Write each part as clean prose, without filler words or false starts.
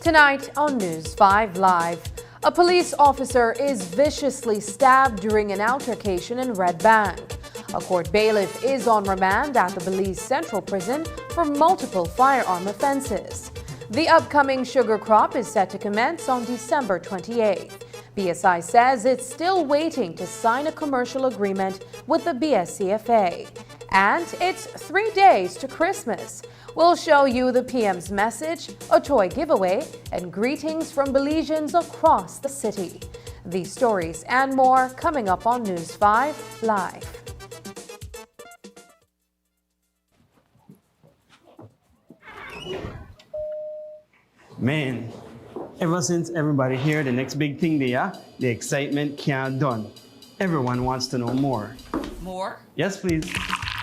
Tonight on News 5 Live, a police officer is viciously stabbed during an altercation in Red Bank. A court bailiff is on remand at the Belize Central Prison for multiple firearm offenses. The upcoming sugar crop is set to commence on December 28th. BSI says it's still waiting to sign a commercial agreement with the BSCFA. And it's 3 days to Christmas. We'll show you the PM's message, a toy giveaway, and greetings from Belizeans across the city. These stories and more coming up on News 5 Live. Man, ever since everybody hear the next big thing there, the excitement can't done. Everyone wants to know more. More? Yes, please.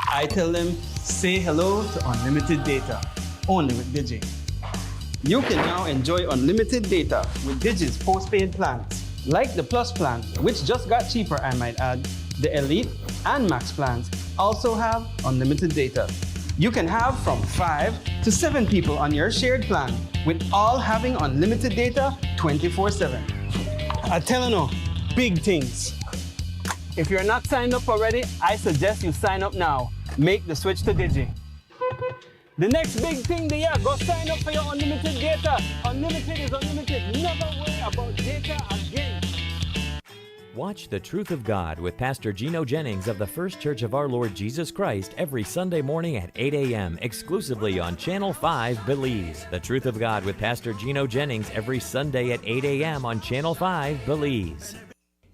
I tell them, say hello to unlimited data, only with Digi. You can now enjoy unlimited data with Digi's postpaid plans, like the Plus plan, which just got cheaper, I might add. The Elite and Max plans also have unlimited data. You can have from 5 to 7 people on your shared plan, with all having unlimited data 24/7. I tell you no, big things. If you're not signed up already, I suggest you sign up now. Make the switch to Digi. The next big thing there, go sign up for your unlimited data. Unlimited is unlimited. Never worry about data again. Watch The Truth of God with Pastor Gino Jennings of the First Church of Our Lord Jesus Christ every Sunday morning at 8 a.m. exclusively on Channel 5 Belize. The Truth of God with Pastor Gino Jennings every Sunday at 8 a.m. on Channel 5 Belize.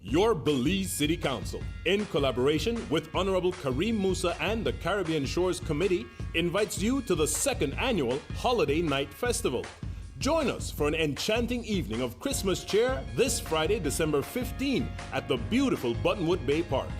Your Belize City Council, in collaboration with Honorable Kareem Musa and the Caribbean Shores Committee, invites you to the second annual Holiday Night Festival. Join us for an enchanting evening of Christmas cheer this Friday, December 15 at the beautiful Buttonwood Bay Park.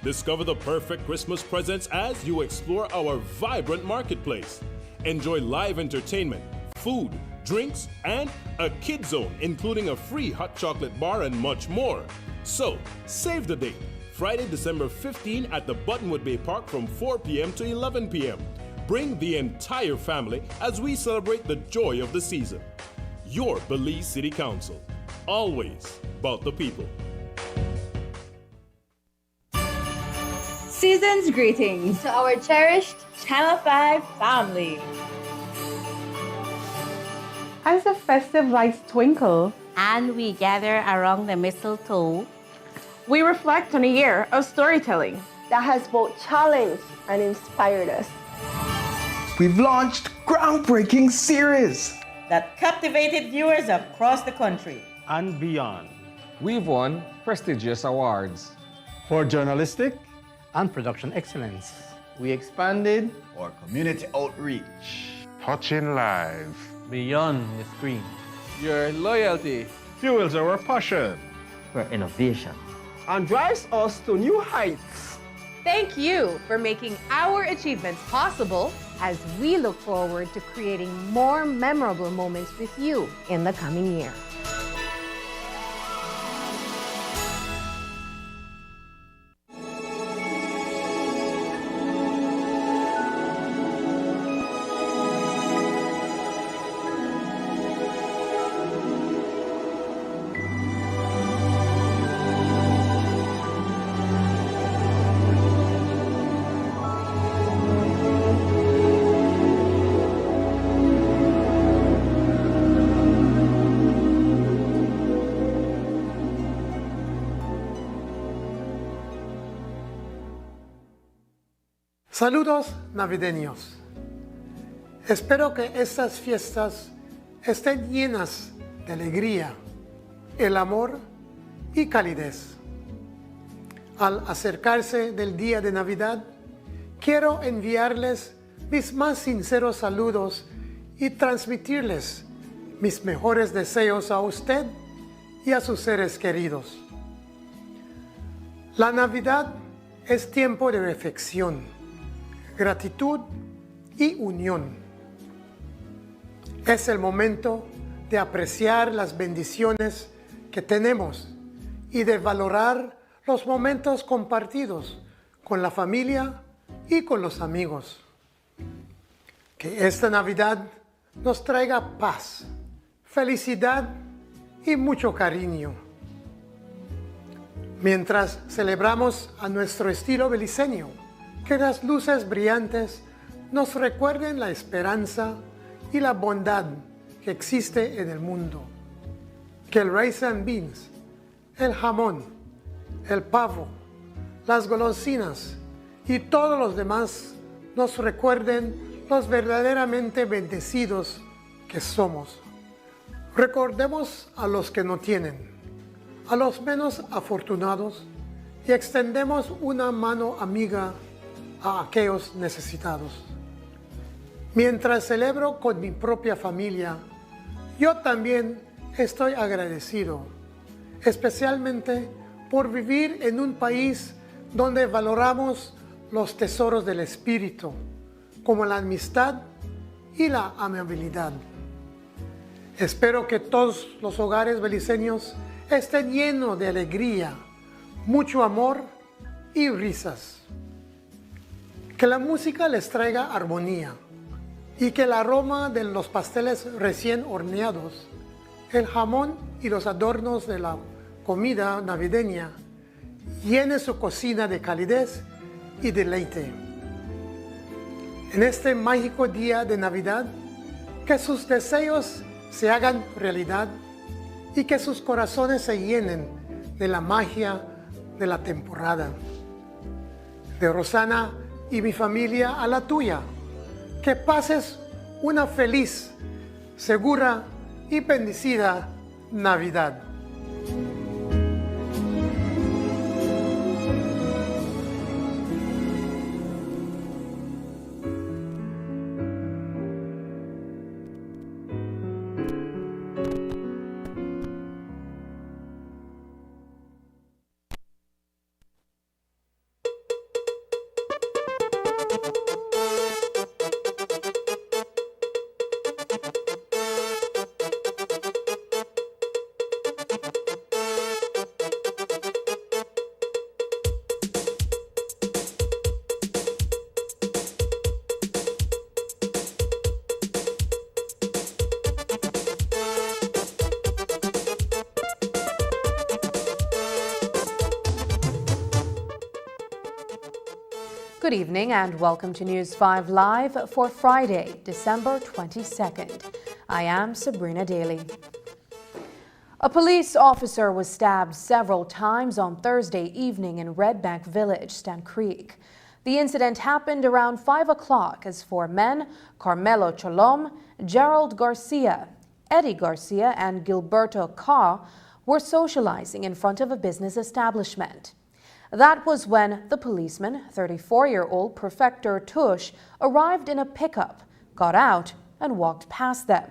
Discover the perfect Christmas presents as you explore our vibrant marketplace. Enjoy live entertainment, food, drinks, and a kid zone, including a free hot chocolate bar and much more. So, save the date, Friday, December 15 at the Buttonwood Bay Park from 4 p.m. to 11 p.m. Bring the entire family as we celebrate the joy of the season. Your Belize City Council, always about the people. Season's greetings to our cherished Channel 5 family. As the festive lights twinkle and we gather around the mistletoe, we reflect on a year of storytelling that has both challenged and inspired us. We've launched groundbreaking series that captivated viewers across the country and beyond. We've won prestigious awards for journalistic and production excellence. We expanded our community outreach, touching lives beyond the screen. Your loyalty fuels our passion for innovation and drives us to new heights. Thank you for making our achievements possible as we look forward to creating more memorable moments with you in the coming year. Saludos navideños. Espero que estas fiestas estén llenas de alegría, el amor y calidez. Al acercarse del día de Navidad, quiero enviarles mis más sinceros saludos y transmitirles mis mejores deseos a usted y a sus seres queridos. La Navidad es tiempo de reflexión, gratitud y unión. Es el momento de apreciar las bendiciones que tenemos y de valorar los momentos compartidos con la familia y con los amigos. Que esta Navidad nos traiga paz, felicidad y mucho cariño. Mientras celebramos a nuestro estilo beliceño, que las luces brillantes nos recuerden la esperanza y la bondad que existe en el mundo. Que el rice and beans, el jamón, el pavo, las golosinas y todos los demás nos recuerden los verdaderamente bendecidos que somos. Recordemos a los que no tienen, a los menos afortunados, y extendemos una mano amiga a aquellos necesitados. Mientras celebro con mi propia familia, yo también estoy agradecido, especialmente por vivir en un país donde valoramos los tesoros del espíritu, como la amistad y la amabilidad. Espero que todos los hogares beliceños estén llenos de alegría, mucho amor y risas. Que la música les traiga armonía y que el aroma de los pasteles recién horneados, el jamón y los adornos de la comida navideña llene su cocina de calidez y deleite. En este mágico día de Navidad, que sus deseos se hagan realidad y que sus corazones se llenen de la magia de la temporada. De Rosana y mi familia a la tuya, que pases una feliz, segura y bendecida Navidad. Good evening and welcome to News 5 Live for Friday, December 22nd. I am Sabrina Daly. A police officer was stabbed several times on Thursday evening in Red Bank Village, Stan Creek. The incident happened around 5 o'clock as four men, Carmelo Cholom, Gerald Garcia, Eddie Garcia, and Gilberto Carr, were socializing in front of a business establishment. That was when the policeman, 34-year-old Prefector Tush, arrived in a pickup, got out, and walked past them.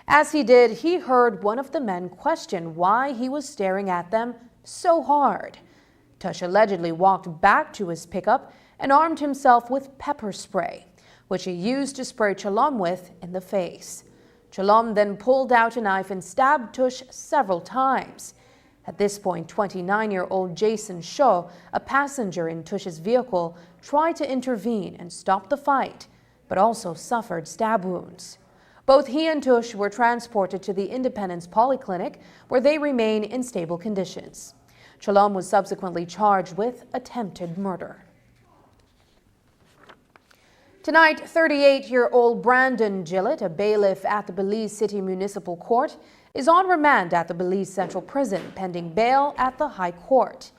As he did, he heard one of the men question why he was staring at them so hard. Tush allegedly walked back to his pickup and armed himself with pepper spray, which he used to spray Cholom with in the face. Cholom then pulled out a knife and stabbed Tush several times. At this point, 29-year-old Jason Shaw, a passenger in Tush's vehicle, tried to intervene and stop the fight, but also suffered stab wounds. Both he and Tush were transported to the Independence Polyclinic, where they remain in stable conditions. Cholom was subsequently charged with attempted murder. Tonight, 38-year-old Brandon Gillett, a bailiff at the Belize City Municipal Court, is on remand at the Belize Central Prison pending bail at the High Court.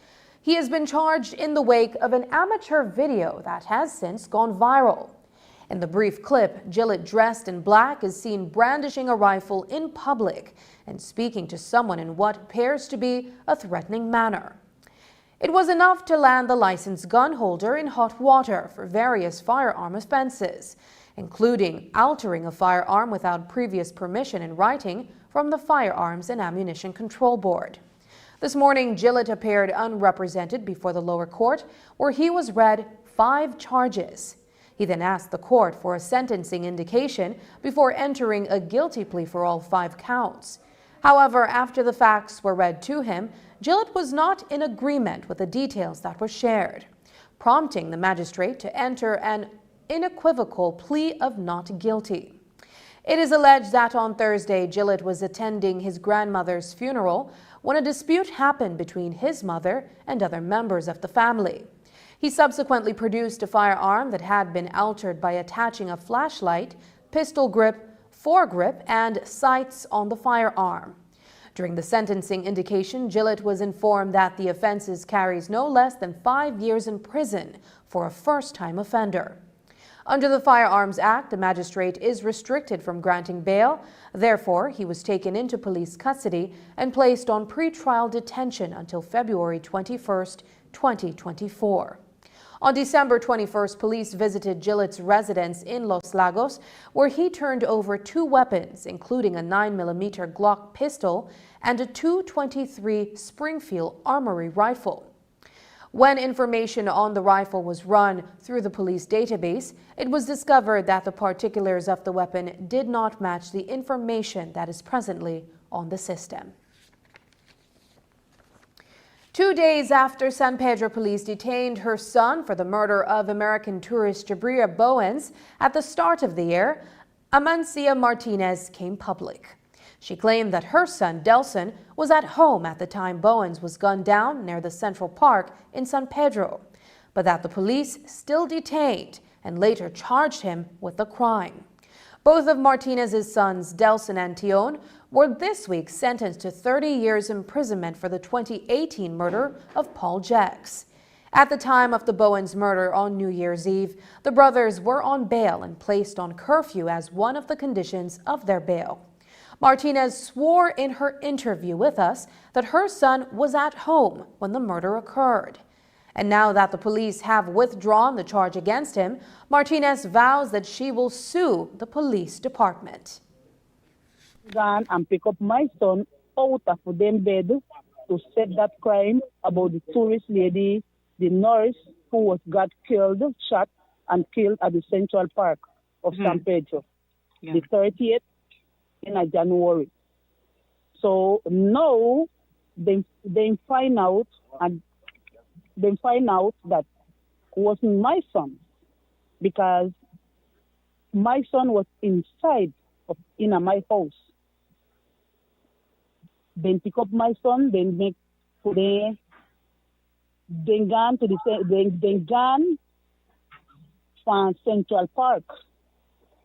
He has been charged in the wake of an amateur video that has since gone viral. In the brief clip, Gillett, dressed in black, is seen brandishing a rifle in public and speaking to someone in what appears to be a threatening manner. It was enough to land the licensed gun holder in hot water for various firearm offenses, including altering a firearm without previous permission in writing from the Firearms and Ammunition Control Board. This morning, Gillett appeared unrepresented before the lower court, where he was read 5 charges. He then asked the court for a sentencing indication before entering a guilty plea for all 5 counts. However, after the facts were read to him, Gillett was not in agreement with the details that were shared, prompting the magistrate to enter an unequivocal plea of not guilty. It is alleged that on Thursday, Gillett was attending his grandmother's funeral when a dispute happened between his mother and other members of the family. He subsequently produced a firearm that had been altered by attaching a flashlight, pistol grip, foregrip, and sights on the firearm. During the sentencing indication, Gillett was informed that the offenses carries no less than 5 years in prison for a first-time offender. Under the Firearms Act, the magistrate is restricted from granting bail. Therefore, he was taken into police custody and placed on pretrial detention until February 21st, 2024. On December 21st, police visited Gillett's residence in Los Lagos, where he turned over 2 weapons, including a 9mm Glock pistol and a .223 Springfield Armory rifle. When information on the rifle was run through the police database, it was discovered that the particulars of the weapon did not match the information that is presently on the system. 2 days after San Pedro police detained her son for the murder of American tourist Jabria Bowens at the start of the year, Amancia Martinez came public. She claimed that her son, Delson, was at home at the time Bowens was gunned down near the Central Park in San Pedro, but that the police still detained and later charged him with the crime. Both of Martinez's sons, Delson and Tion, were this week sentenced to 30 years imprisonment for the 2018 murder of Paul Jex. At the time of the Bowens murder on New Year's Eve, the brothers were on bail and placed on curfew as one of the conditions of their bail. Martinez swore in her interview with us that her son was at home when the murder occurred. And now that the police have withdrawn the charge against him, Martinez vows that she will sue the police department. Gone and pick up my son out of them bed to set that crime about the tourist lady, the nurse who got killed, shot and killed at the Central Park of San Pedro, the 30th in January. So now they find out that it wasn't my son, because my son was inside in my house. Then pick up my son, then gone from Central Park,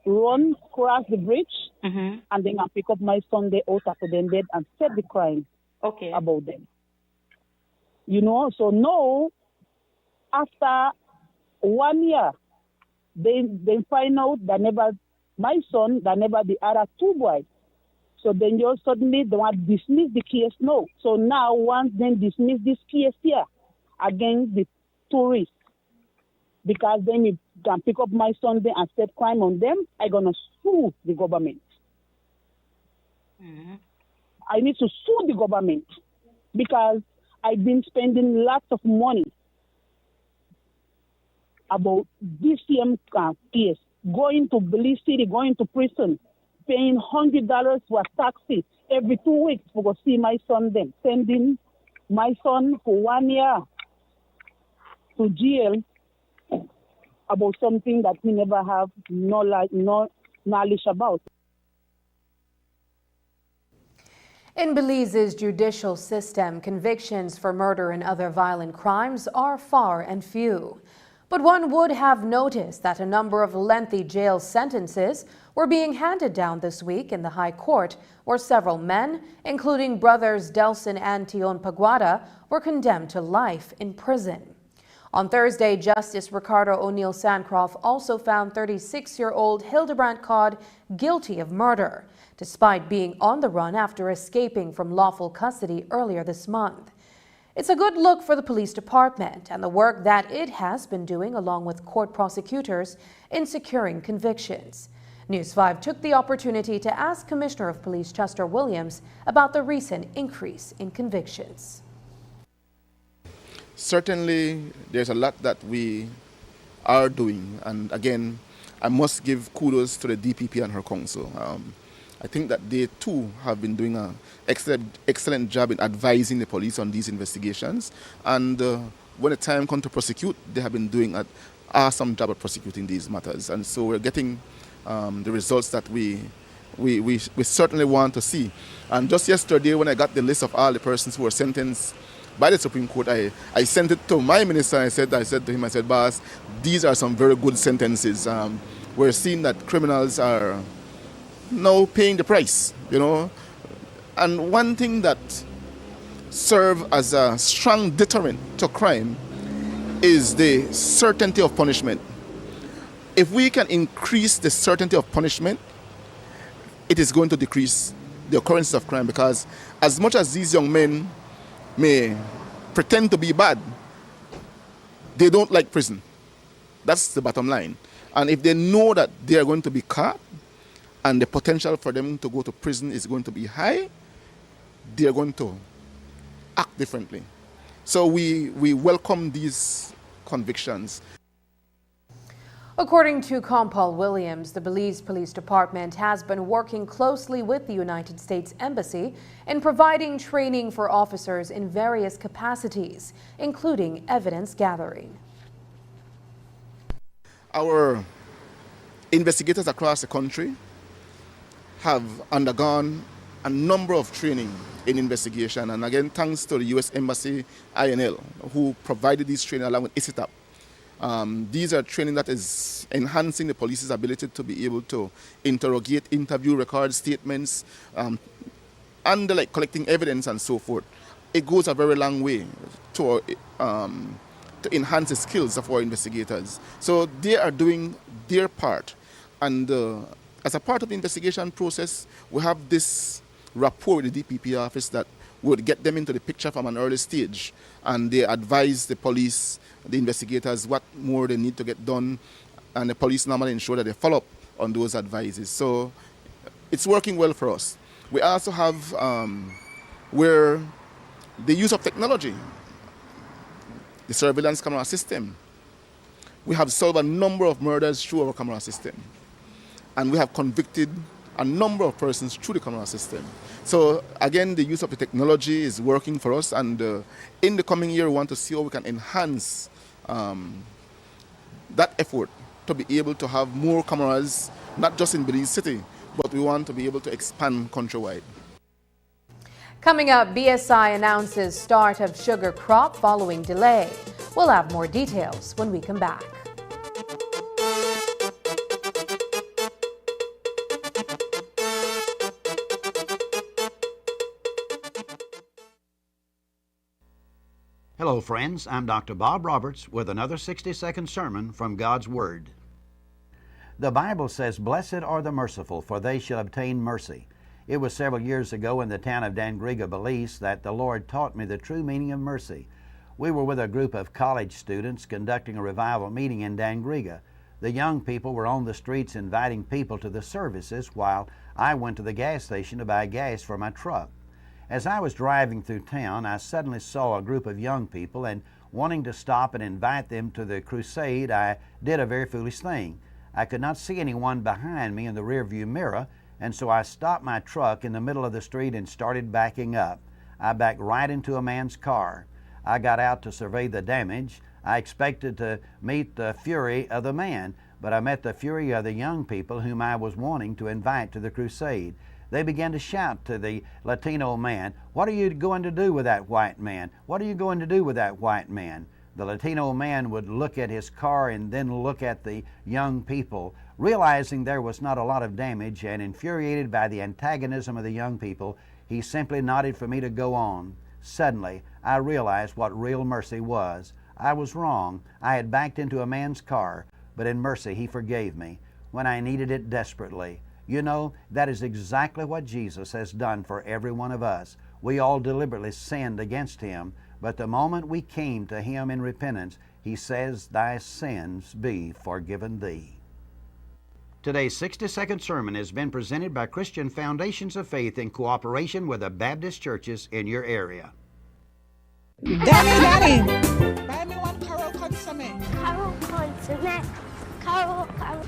run cross the bridge, and then I pick up my son there out of them bed and set the crime about them. You know, so now, after 1 year, they find out that never my son, that never the other 2 boys. So then you suddenly they want to dismiss the case now. So now once they dismiss this case here against the tourists, because then you can pick up my son there and set crime on them, I'm going to sue the government. I need to sue the government because I've been spending lots of money about this same case, going to Belize City, going to prison, paying $100 for taxi every 2 weeks to go see my son then, sending my son for 1 year to jail about something that we never have no knowledge about. In Belize's judicial system, convictions for murder and other violent crimes are far and few. But one would have noticed that a number of lengthy jail sentences were being handed down this week in the High Court, where several men, including brothers Delson and Tion Paguada, were condemned to life in prison. On Thursday, Justice Ricardo O'Neill Sancroft also found 36-year-old Hildebrandt Codd guilty of murder, despite being on the run after escaping from lawful custody earlier this month. It's a good look for the police department and the work that it has been doing along with court prosecutors in securing convictions. News 5 took the opportunity to ask Commissioner of Police Chester Williams about the recent increase in convictions. Certainly, there's a lot that we are doing, and again, I must give kudos to the DPP and her council. I think that they too have been doing an excellent job in advising the police on these investigations, and when the time comes to prosecute, they have been doing an awesome job of prosecuting these matters, and so we're getting the results that we we certainly want to see. And just yesterday, when I got the list of all the persons who were sentenced by the Supreme Court, I sent it to my minister. I said to him, boss, these are some very good sentences. We're seeing that criminals are now paying the price, you know. And one thing that serves as a strong deterrent to crime is the certainty of punishment. If we can increase the certainty of punishment, it is going to decrease the occurrence of crime, because as much as these young men may pretend to be bad, they don't like prison. That's the bottom line. And if they know that they are going to be caught and the potential for them to go to prison is going to be high, they are going to act differently. So we welcome these convictions. According to Compal Williams, the Belize Police Department has been working closely with the United States Embassy in providing training for officers in various capacities, including evidence gathering. Our investigators across the country have undergone a number of training in investigation, and again, thanks to the U.S. Embassy INL, who provided this training along with ICITAP. These are training that is enhancing the police's ability to be able to interrogate, interview, record statements, and like collecting evidence and so forth. It goes a very long way to enhance the skills of our investigators. So they are doing their part, and as a part of the investigation process, we have this rapport with the DPP office that would get them into the picture from an early stage, and they advise the police, the investigators, what more they need to get done, and the police normally ensure that they follow up on those advices. So it's working well for us. We also have where the use of technology, the surveillance camera system. We have solved a number of murders through our camera system, and we have convicted a number of persons through the camera system. So again, the use of the technology is working for us, and in the coming year we want to see how we can enhance that effort to be able to have more cameras, not just in Belize City, but we want to be able to expand countrywide. Coming up, BSI announces start of sugar crop following delay. We'll have more details when we come back. Hello friends, I'm Dr. Bob Roberts with another 60-second sermon from God's Word. The Bible says, "Blessed are the merciful, for they shall obtain mercy." It was several years ago in the town of Dangriga, Belize, that the Lord taught me the true meaning of mercy. We were with a group of college students conducting a revival meeting in Dangriga. The young people were on the streets inviting people to the services while I went to the gas station to buy gas for my truck. As I was driving through town, I suddenly saw a group of young people, and wanting to stop and invite them to the crusade, I did a very foolish thing. I could not see anyone behind me in the rearview mirror, and so I stopped my truck in the middle of the street and started backing up. I backed right into a man's car. I got out to survey the damage. I expected to meet the fury of the man, but I met the fury of the young people whom I was wanting to invite to the crusade. They began to shout to the Latino man, "What are you going to do with that white man? What are you going to do with that white man?" The Latino man would look at his car and then look at the young people. Realizing there was not a lot of damage and infuriated by the antagonism of the young people, he simply nodded for me to go on. Suddenly, I realized what real mercy was. I was wrong. I had backed into a man's car, but in mercy he forgave me when I needed it desperately. You know, that is exactly what Jesus has done for every one of us. We all deliberately sinned against Him, but the moment we came to Him in repentance, He says, "Thy sins be forgiven thee." Today's 60-second sermon has been presented by Christian Foundations of Faith in cooperation with the Baptist churches in your area. Daddy, buy me one Carol Consomme. Carol Consomme. Carol,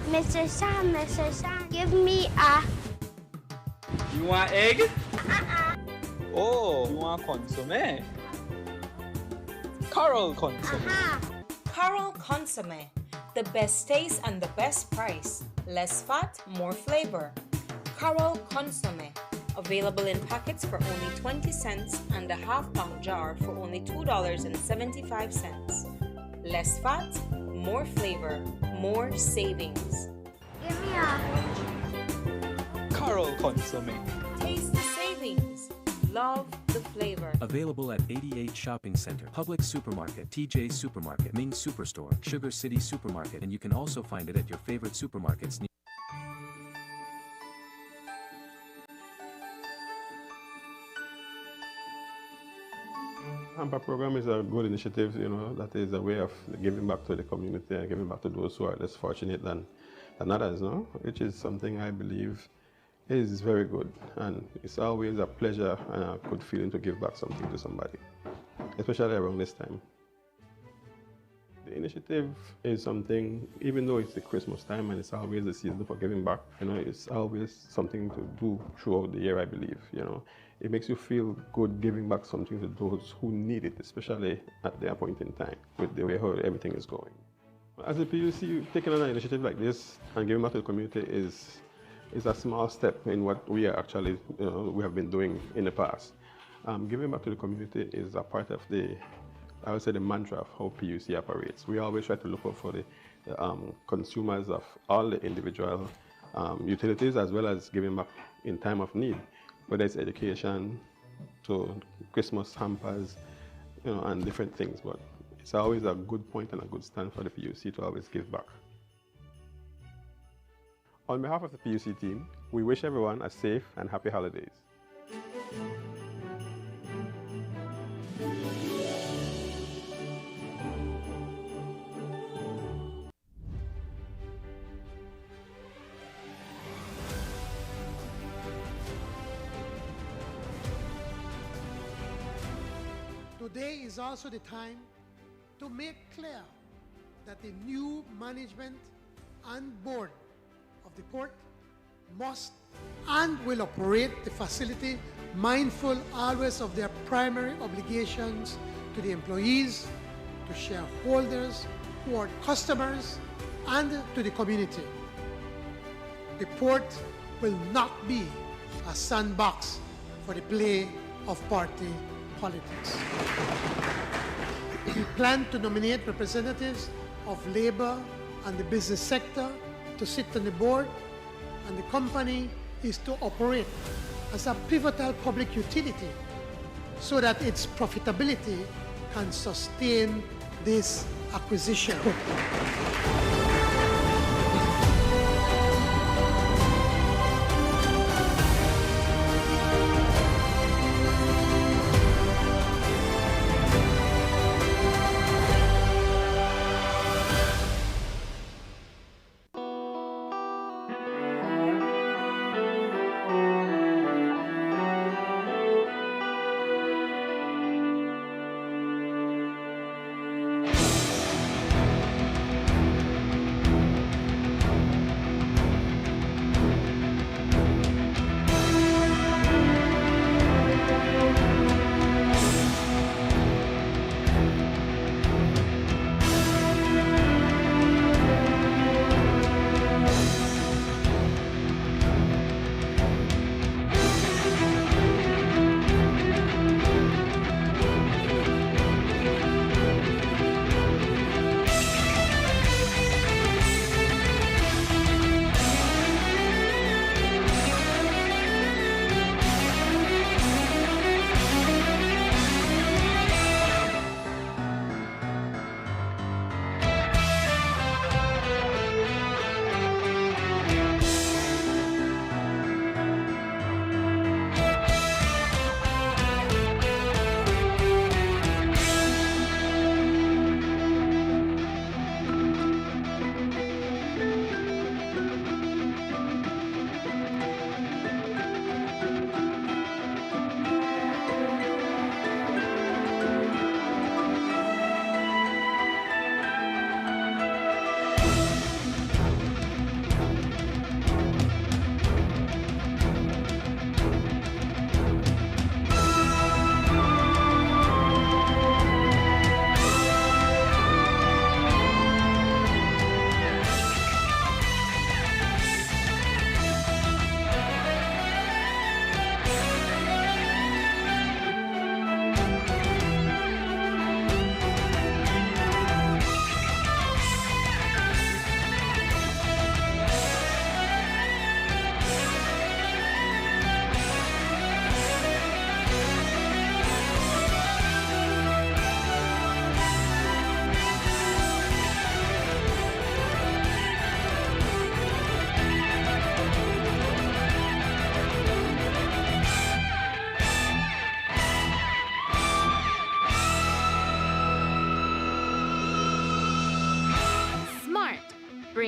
Mr. Sam, give me a... You want egg? Oh, you want consomme? Carol Consomme. Carol Consomme. The best taste and the best price. Less fat, more flavor. Carol Consomme, available in packets for only 20 cents and a half-pound jar for only $2.75. Less fat, more flavor, more savings. Give me a Carol Consomme. Taste the savings. Love the flavor. Available at 88 Shopping Center, Publix Supermarket, TJ Supermarket, Ming Superstore, Sugar City Supermarket, and you can also find it at your favorite supermarkets. Hamper program is a good initiative, that is a way of giving back to the community and giving back to those who are less fortunate than others, which is something I believe is very good. And it's always a pleasure and a good feeling to give back something to somebody, especially around this time. The initiative is something, even though it's the Christmas time and it's always the season for giving back, it's always something to do throughout the year, I believe, It makes you feel good giving back something to those who need it, especially at their point in time, with the way how everything is going. As a PUC, taking on an initiative like this and giving back to the community is a small step in what we are actually, we have been doing in the past. Giving back to the community is a part of I would say the mantra of how PUC operates. We always try to look out for the consumers of all the individual utilities, as well as giving back in time of need, whether it's education to Christmas hampers, and different things. But it's always a good point and a good stand for the PUC to always give back. On behalf of the PUC team, we wish everyone a safe and happy holidays. Today is also the time to make clear that the new management and board of the port must and will operate the facility mindful always of their primary obligations to the employees, to shareholders, who are customers, and to the community. The port will not be a sandbox for the play of party politics. We plan to nominate representatives of labor and the business sector to sit on the board, and the company is to operate as a pivotal public utility so that its profitability can sustain this acquisition.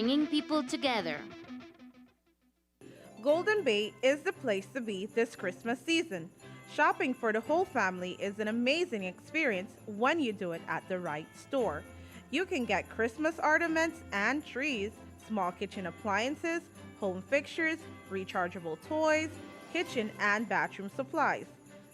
bringing people together. Golden Bay is the place to be this Christmas season. Shopping for the whole family is an amazing experience when you do it at the right store. You can get Christmas ornaments and trees, small kitchen appliances, home fixtures, rechargeable toys, kitchen and bathroom supplies,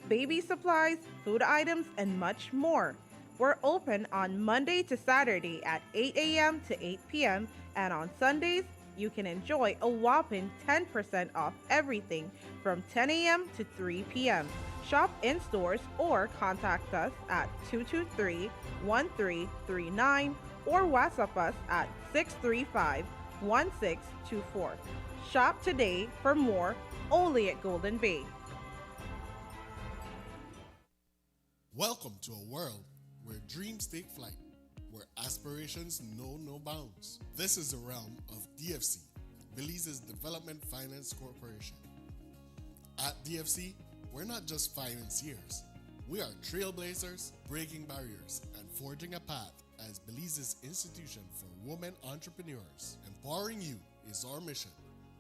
baby supplies, food items, and much more. We're open on Monday to Saturday at 8 a.m. to 8 p.m. and on Sundays, you can enjoy a whopping 10% off everything from 10 a.m. to 3 p.m. Shop in stores or contact us at 223-1339 or WhatsApp us at 635-1624. Shop today for more only at Golden Bay. Welcome to a world where dreams take flight, where aspirations know no bounds. This is the realm of DFC, Belize's Development Finance Corporation. At DFC, we're not just financiers. We are trailblazers, breaking barriers, and forging a path as Belize's institution for women entrepreneurs. Empowering you is our mission.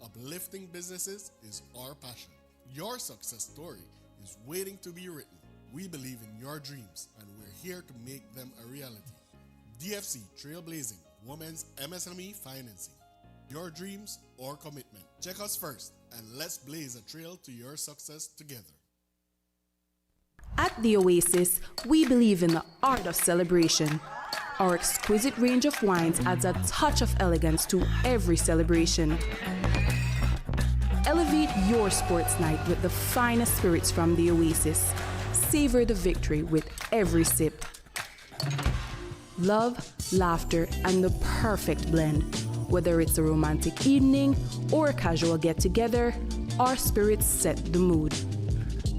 Uplifting businesses is our passion. Your success story is waiting to be written. We believe in your dreams, and we're here to make them a reality. DFC Trailblazing Women's MSME Financing. Your dreams or commitment. Check us first, and let's blaze a trail to your success together. At The Oasis, we believe in the art of celebration. Our exquisite range of wines adds a touch of elegance to every celebration. Elevate your sports night with the finest spirits from The Oasis. Savor the victory with every sip. Love, laughter, and the perfect blend. Whether it's a romantic evening or a casual get-together, our spirits set the mood.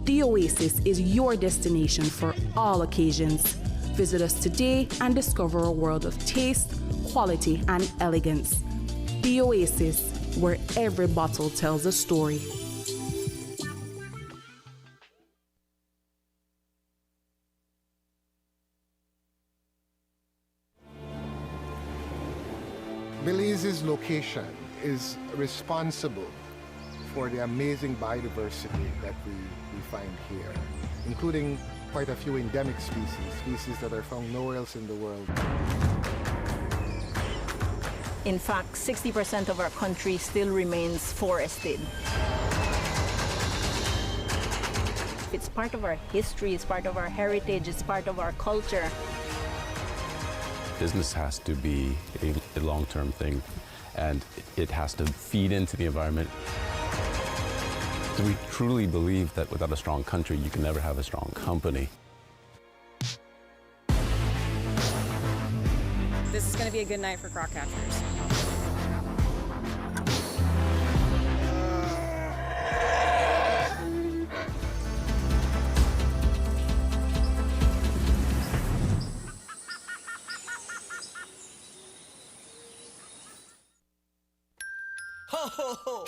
The Oasis is your destination for all occasions. Visit us today and discover a world of taste, quality, and elegance. The Oasis, where every bottle tells a story. Belize's location is responsible for the amazing biodiversity that we find here, including quite a few endemic species that are found nowhere else in the world. In fact, 60% of our country still remains forested. It's part of our history, it's part of our heritage, it's part of our culture. Business has to be a long-term thing, and it has to feed into the environment. We truly believe that without a strong country, you can never have a strong company. This is going to be a good night for croc catchers. Oh,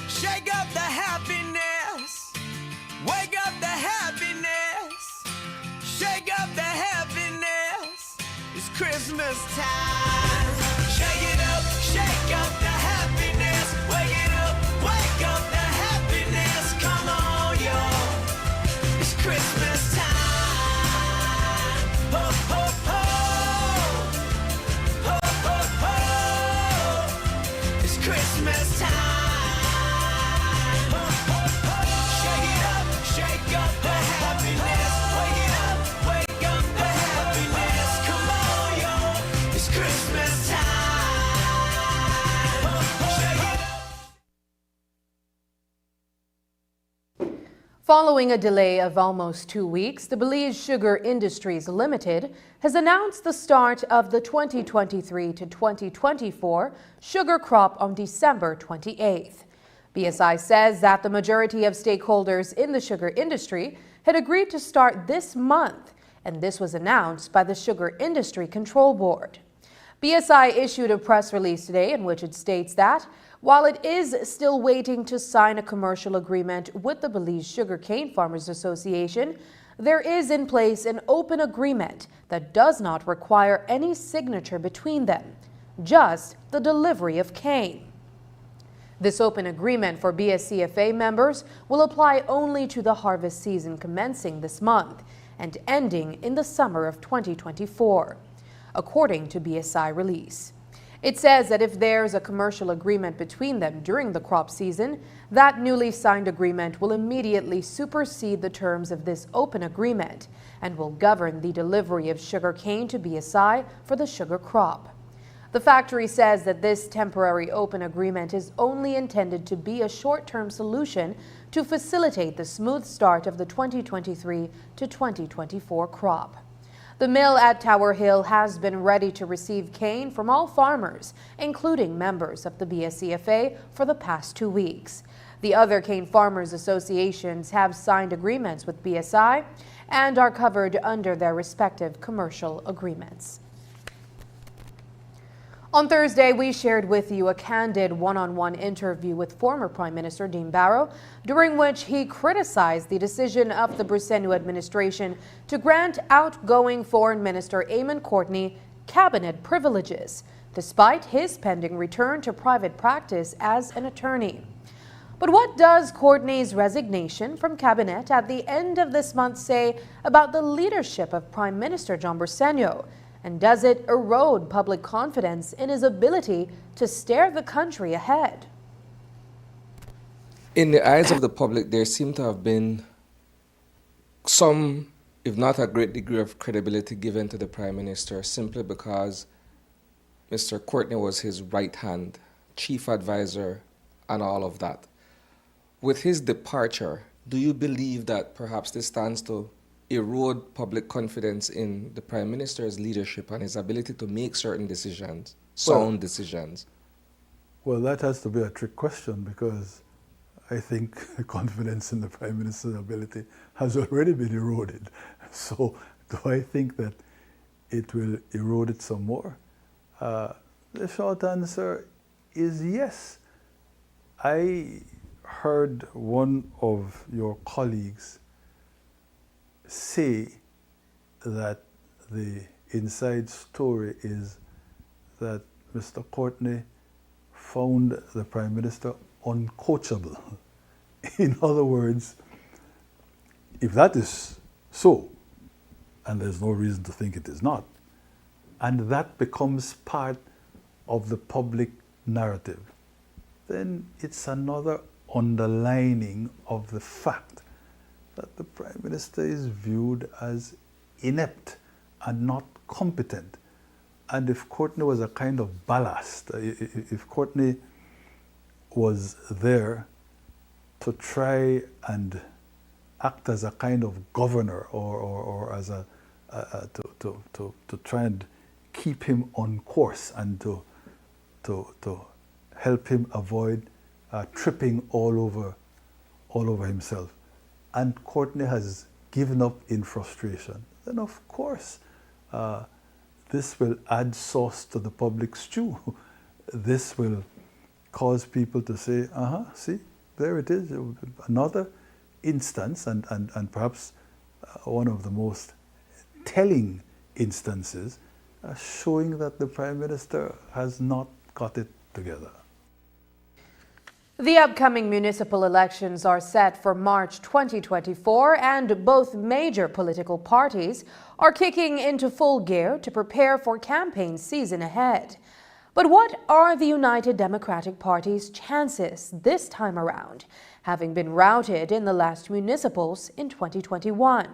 shake up the happiness, wake up the happiness, shake up the happiness, it's Christmas time. Shake it up the happiness, wake up the happiness, come on y'all, it's Christmas time. Ho, ho, ho, ho, ho, ho, it's Christmas time. Following a delay of almost 2 weeks, the Belize Sugar Industries Limited has announced the start of the 2023 to 2024 sugar crop on December 28th. BSI says that the majority of stakeholders in the sugar industry had agreed to start this month, and this was announced by the Sugar Industry Control Board. BSI issued a press release today in which it states that while it is still waiting to sign a commercial agreement with the Belize Sugarcane Farmers Association, there is in place an open agreement that does not require any signature between them. just the delivery of cane. This open agreement for BSCFA members will apply only to the harvest season commencing this month and ending in the summer of 2024, according to BSI release. It says that if there's a commercial agreement between them during the crop season, that newly signed agreement will immediately supersede the terms of this open agreement and will govern the delivery of sugar cane to BSI for the sugar crop. The factory says that this temporary open agreement is only intended to be a short-term solution to facilitate the smooth start of the 2023 to 2024 crop. The mill at Tower Hill has been ready to receive cane from all farmers, including members of the BSCFA, for the past 2 weeks. The other cane farmers associations have signed agreements with BSI and are covered under their respective commercial agreements. On Thursday, we shared with you a candid one-on-one interview with former Prime Minister Dean Barrow, during which he criticized the decision of the Briceño administration to grant outgoing Foreign Minister Eamon Courtney cabinet privileges, despite his pending return to private practice as an attorney. But what does Courtney's resignation from cabinet at the end of this month say about the leadership of Prime Minister John Briceño? And does it erode public confidence in his ability to steer the country ahead? In the eyes of the public, there seemed to have been some, if not a great degree of credibility given to the Prime Minister simply because Mr. Courtney was his right hand, chief advisor, and all of that. With his departure, do you believe that perhaps this stands to erode public confidence in the Prime Minister's leadership and his ability to make certain decisions, sound decisions? Well, that has to be a trick question because I think the confidence in the Prime Minister's ability has already been eroded. So do I think that it will erode it some more? The short answer is yes. I heard one of your colleagues say that the inside story is that Mr. Courtney found the Prime Minister uncoachable. In other words, if that is so, and there's no reason to think it is not, and that becomes part of the public narrative, then it's another underlining of the fact that the Prime Minister is viewed as inept and not competent. And if Courtney was a kind of ballast, if Courtney was there to try and act as a kind of governor or as to try and keep him on course and to help him avoid tripping all over himself, and Courtney has given up in frustration, then of course this will add sauce to the public stew. This will cause people to say, see, there it is, another instance, and perhaps one of the most telling instances showing that the Prime Minister has not got it together. The upcoming municipal elections are set for March 2024, and both major political parties are kicking into full gear to prepare for campaign season ahead. But what are the United Democratic Party's chances this time around, having been routed in the last municipals in 2021?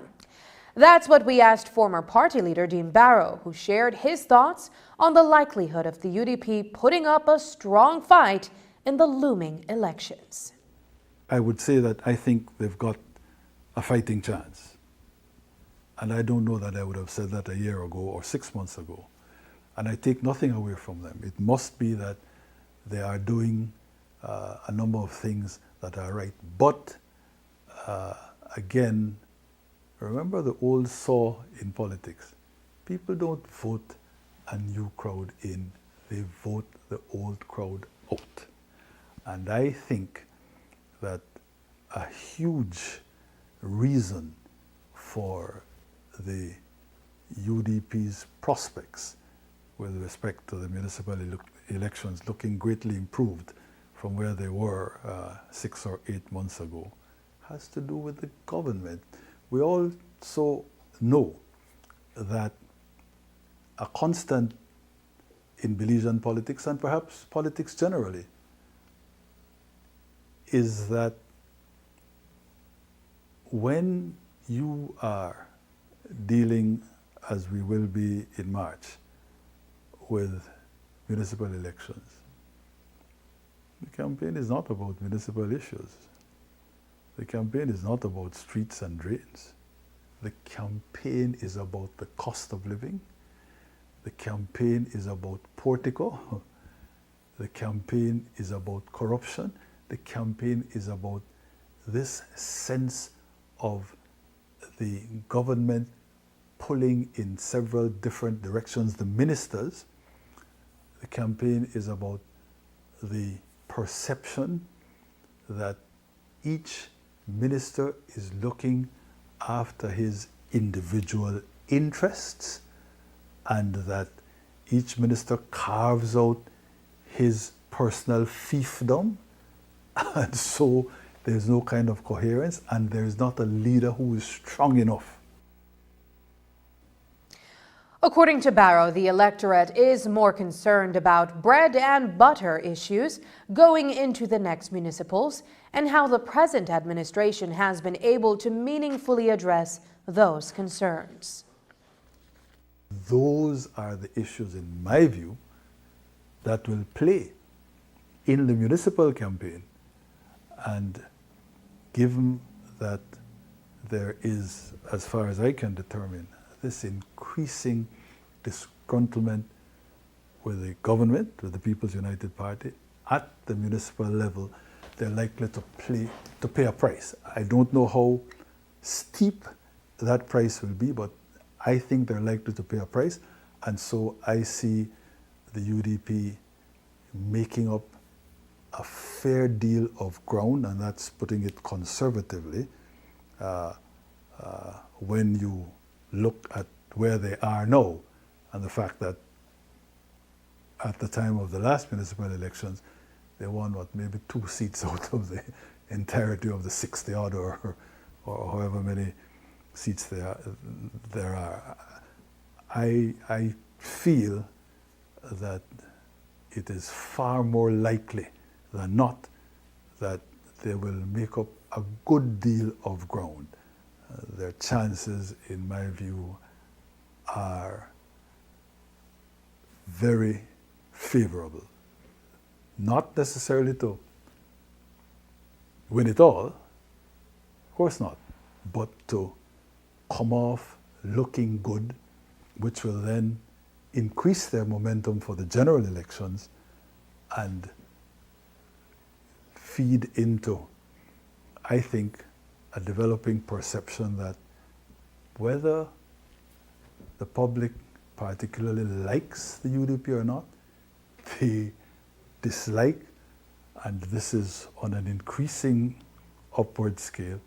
That's what we asked former party leader Dean Barrow, who shared his thoughts on the likelihood of the UDP putting up a strong fight in the looming elections. I would say that I think they've got a fighting chance. And I don't know that I would have said that a year ago or 6 months ago. And I take nothing away from them. It must be that they are doing a number of things that are right. But again, remember the old saw in politics. People don't vote a new crowd in, they vote the old crowd out. And I think that a huge reason for the UDP's prospects with respect to the municipal elections looking greatly improved from where they were 6 or 8 months ago has to do with the government. We also know that a constant in Belizean politics, and perhaps politics generally, is that when you are dealing, as we will be in March, with municipal elections, the campaign is not about municipal issues. The campaign is not about streets and drains. The campaign is about the cost of living. The campaign is about Portico. The campaign is about corruption. The campaign is about this sense of the government pulling in several different directions the ministers. The campaign is about the perception that each minister is looking after his individual interests, and that each minister carves out his personal fiefdom, and so there's no kind of coherence, and there's not a leader who is strong enough. According to Barrow, the electorate is more concerned about bread and butter issues going into the next municipals and how the present administration has been able to meaningfully address those concerns. Those are the issues, in my view, that will play in the municipal campaign. And given that there is, as far as I can determine, this increasing disgruntlement with the government, with the People's United Party, at the municipal level, they're likely to pay a price. I don't know how steep that price will be, but I think they're likely to pay a price. And so I see the UDP making up a fair deal of ground, and that's putting it conservatively, when you look at where they are now and the fact that at the time of the last municipal elections, they won, maybe 2 seats out of the entirety of the 60 odd or however many seats there are. I feel that it is far more likely than not that they will make up a good deal of ground. Their chances, in my view, are very favorable. Not necessarily to win it all, of course not, but to come off looking good, which will then increase their momentum for the general elections and feed into, I think, a developing perception that whether the public particularly likes the UDP or not, they dislike, and this is on an increasing upward scale,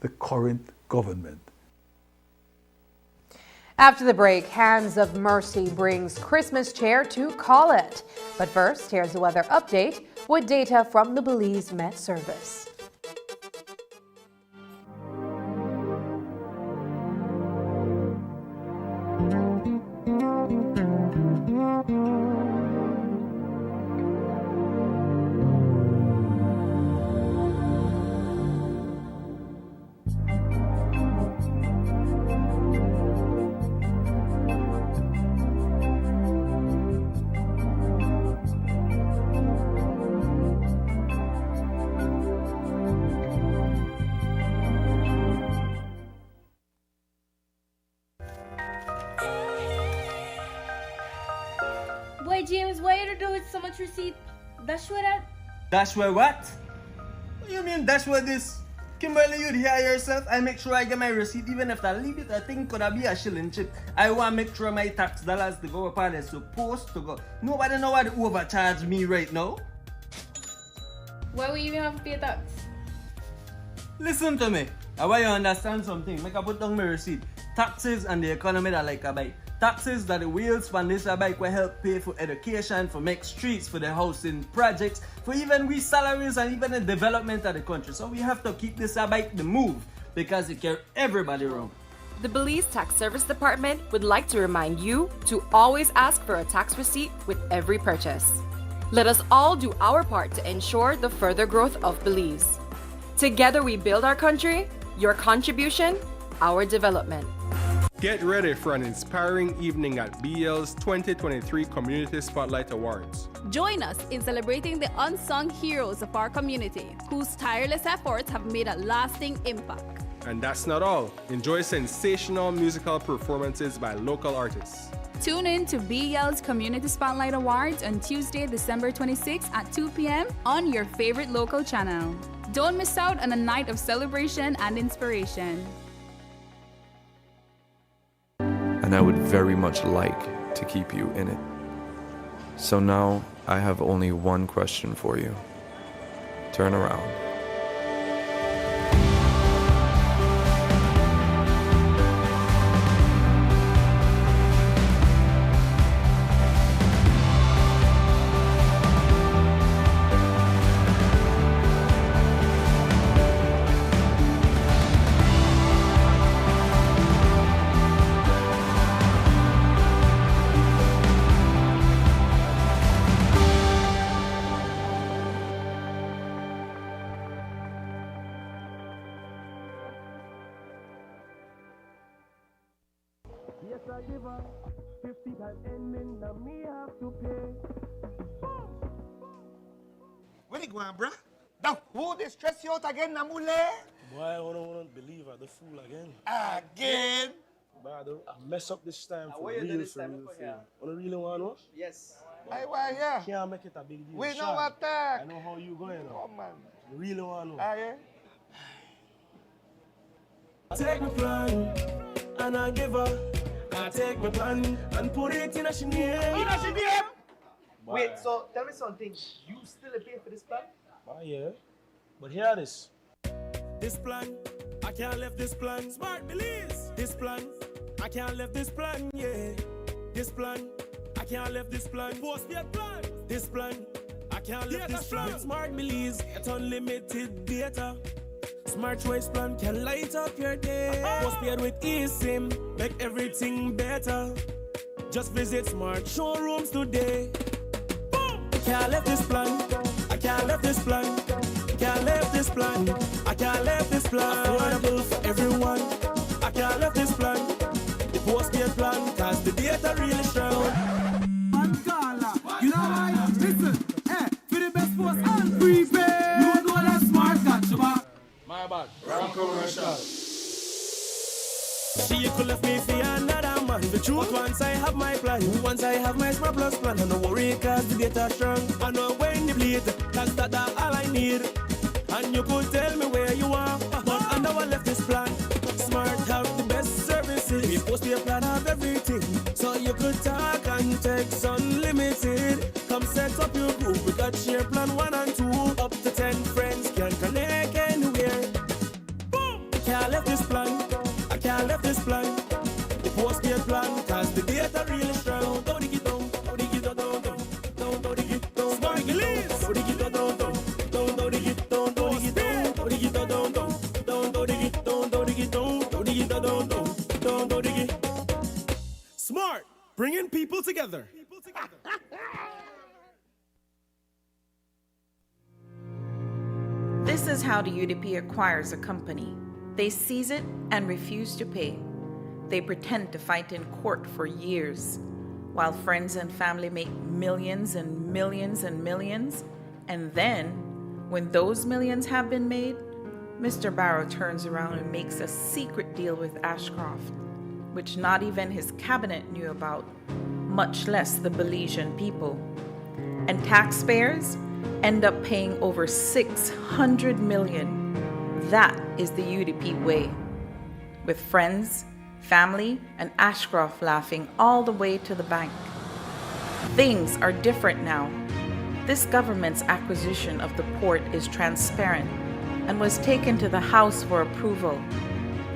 the current government. After the break, Hands of Mercy brings Christmas cheer to Call It. But first, here's the weather update with data from the Belize Met Service. Boy, James, why you do with so much receipt? That's where that... That's where what? What do you mean that's where this? Kimberly, you'd hear yourself. I make sure I get my receipt, even if I leave it, I think could be a shilling chip. I want to make sure my tax dollars to go up how they're supposed to go. Nobody know why they overcharge me right now. Why we even have to pay tax? Listen to me. I want you to understand something. Make I put down my receipt. taxes and the economy that like a bike. Taxes that the wheels from this bike will help pay for education, for make streets, for the housing projects, for even we salaries and even the development of the country. So we have to keep this bike the move because it carry everybody around. The Belize Tax Service Department would like to remind you to always ask for a tax receipt with every purchase. Let us all do our part to ensure the further growth of Belize. Together we build our country, your contribution, our development. Get ready for an inspiring evening at BL's 2023 Community Spotlight Awards. Join us in celebrating the unsung heroes of our community, whose tireless efforts have made a lasting impact. And that's not all. Enjoy sensational musical performances by local artists. Tune in to BL's Community Spotlight Awards on Tuesday, December 26th at 2 p.m. on your favorite local channel. Don't miss out on a night of celebration and inspiration. And I would very much like to keep you in it. So now I have only one question for you. Turn around. Yes, I give her 50 times ending, now me have to pay. Where you going, bruh? Now, who they stress you out again, Namule? Boy, I don't believe I the fool again. Again? Boy, I mess up this time for real. You really want to know? Yes. I want here. Can't make it a big deal. We know attack. I know how you going now. Come on. You really want to know? Yeah? Take my plan, and I give her. I take my plan and put it in a name. In a name? Wait, so tell me something. You still pay for this plan? Yeah. But hear this. This plan, I can't left this plan. Smart Belize. This plan, I can't left this plan. Yeah. This plan, I can't left this plan. Postpaid plan. This plan, I can't left this plan. With Smart Belize, it's unlimited data. Smart Choice plan can light up your day. Postpaid with eSIM, make everything better. Just visit Smart Showrooms today. Boom! I can't left this plan. I can't left this plan. I can't left this plan. I can't left this plan. Affordable for everyone. I can't left this plan. The postpaid plan, cause the data really strong. Man caller, you know why? Listen, for the best post and prepaid. You know that Smart got you back. My bad. Wrong commercial. She could left me for another man. The truth, once I have my plan, once I have my Smart Plus plan, I no worry cause the data strong. I know when you bleed, cause that's all I need. And you could tell me where you are, but I know I left this plan. Smart have the best services. We post your plan have everything, so you could talk and text unlimited. Come set up your group, we got share plan 1 and 2. Up to 10 friends can connect anywhere. Boom! I can't left this plan. I can't left this plan. The postpaid plan, cause the data really strong. Don't dig it down, don't dig it down, don't dig it down. Smart Belize. Don't dig it down, don't dig it down, don't dig it down, don't dig it down, don't dig it down, don't dig it down, don't dig it down, don't dig it. Smart, bringing people together. This is how the UDP acquires a company. They seize it and refuse to pay. They pretend to fight in court for years, while friends and family make millions and millions and millions. And then, when those millions have been made, Mr. Barrow turns around and makes a secret deal with Ashcroft, which not even his cabinet knew about, much less the Belizean people. And taxpayers end up paying over $600 million. That is the UDP way, with friends, family, and Ashcroft laughing all the way to the bank. Things are different now. This government's acquisition of the port is transparent and was taken to the House for approval.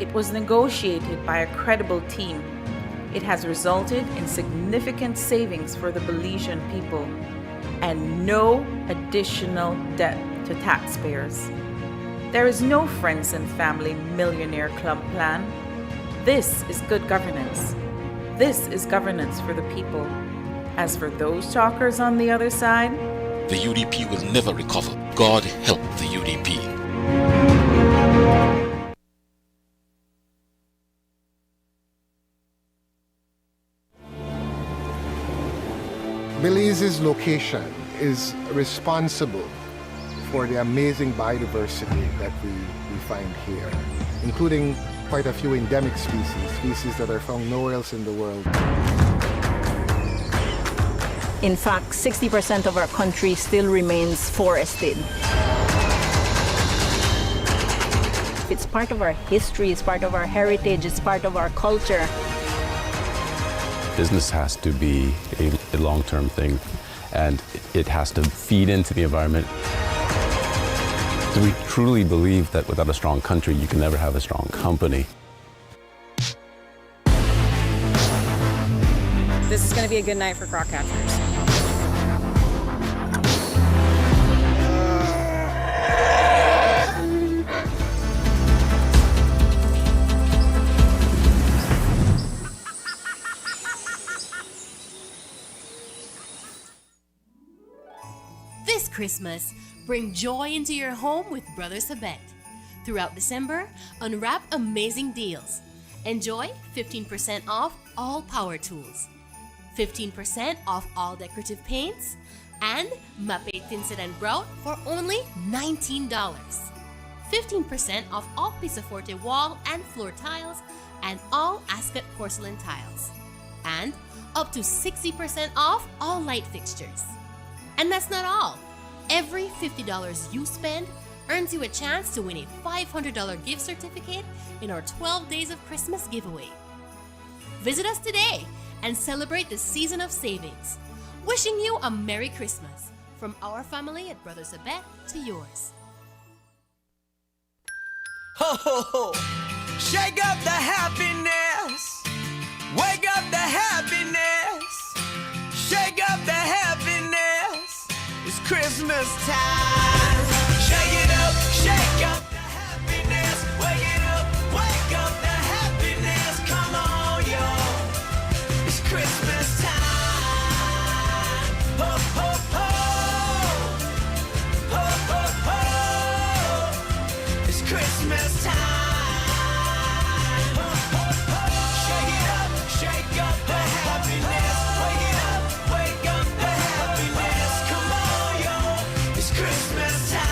It was negotiated by a credible team. It has resulted in significant savings for the Belizean people and no additional debt to taxpayers. There is no friends and family millionaire club plan. This is good governance. This is governance for the people. As for those talkers on the other side, the UDP will never recover. God help the UDP. Belize's location is responsible for the amazing biodiversity that we find here, including quite a few endemic species that are found nowhere else in the world. In fact, 60% of our country still remains forested. It's part of our history, it's part of our heritage, it's part of our culture. Business has to be a long-term thing, and it has to feed into the environment. We truly believe that without a strong country, you can never have a strong company. This is going to be a good night for croc catchers. This Christmas, bring joy into your home with Brothers Habet. Throughout December, unwrap amazing deals. Enjoy 15% off all power tools, 15% off all decorative paints, and Mapei Tinted and Brown for only $19. 15% off all Pisaforte wall and floor tiles and all Ascot porcelain tiles. And up to 60% off all light fixtures. And that's not all. Every $50 you spend earns you a chance to win a $500 gift certificate in our 12 Days of Christmas giveaway. Visit us today and celebrate the season of savings. Wishing you a Merry Christmas from our family at Brothers Habet to yours. Ho ho ho! Shake up the happiness! Wake up the happiness! Shake up the happiness! It's Christmas time! Shake it up, shake up the happiness! Wake up the happiness! Come on, y'all! It's Christmas time! Ho ho ho! Ho ho ho! It's Christmas time! Ho ho ho! Shake it up, shake up the happiness! Wake up the happiness! Come on, y'all! It's Christmas time!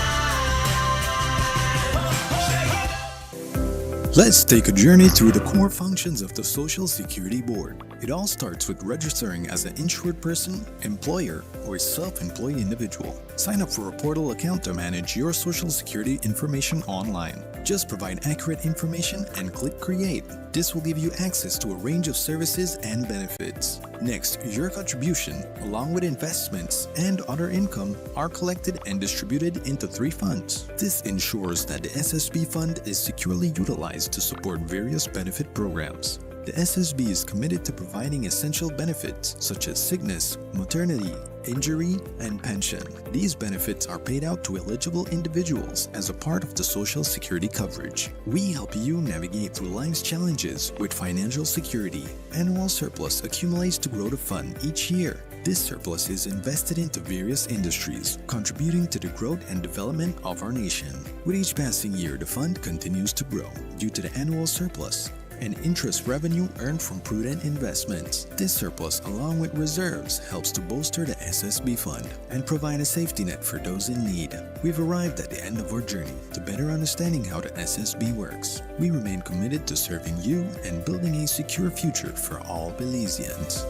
Let's take a journey through the core functions of the Social Security Board. It all starts with registering as an insured person, employer, or self-employed individual. Sign up for a portal account to manage your Social Security information online. Just provide accurate information and click Create. This will give you access to a range of services and benefits. Next, your contribution, along with investments and other income, are collected and distributed into 3 funds. This ensures that the SSB fund is securely utilized to support various benefit programs. The SSB is committed to providing essential benefits such as sickness, maternity, injury, and pension. These benefits are paid out to eligible individuals as a part of the Social Security coverage. We help you navigate through life's challenges with financial security. Annual surplus accumulates to grow the fund each year. This surplus is invested into various industries, contributing to the growth and development of our nation. With each passing year, the fund continues to grow due to the annual surplus and interest revenue earned from prudent investments. This surplus, along with reserves, helps to bolster the SSB fund and provide a safety net for those in need. We've arrived at the end of our journey to better understanding how the SSB works. We remain committed to serving you and building a secure future for all Belizeans.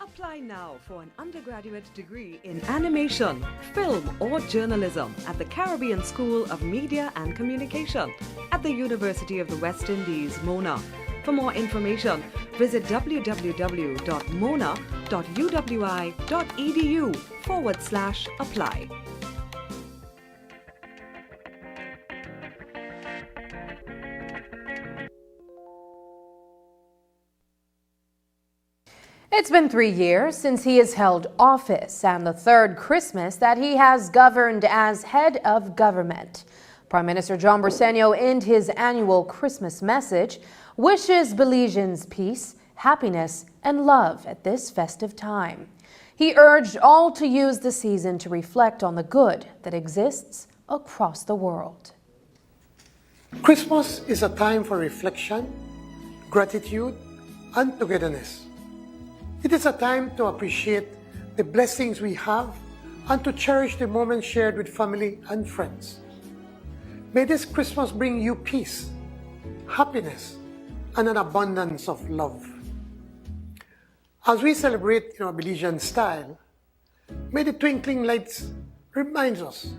Apply now for an undergraduate degree in animation, film, or journalism at the Caribbean School of Media and Communication at the University of the West Indies, Mona. For more information, visit www.mona.uwi.edu/apply. It's been 3 years since he has held office and the third Christmas that he has governed as head of government. Prime Minister John Briceño, in his annual Christmas message, wishes Belizeans peace, happiness, and love at this festive time. He urged all to use the season to reflect on the good that exists across the world. Christmas is a time for reflection, gratitude, and togetherness. It is a time to appreciate the blessings we have and to cherish the moments shared with family and friends. May this Christmas bring you peace, happiness, and an abundance of love. As we celebrate in our Belizean style, may the twinkling lights remind us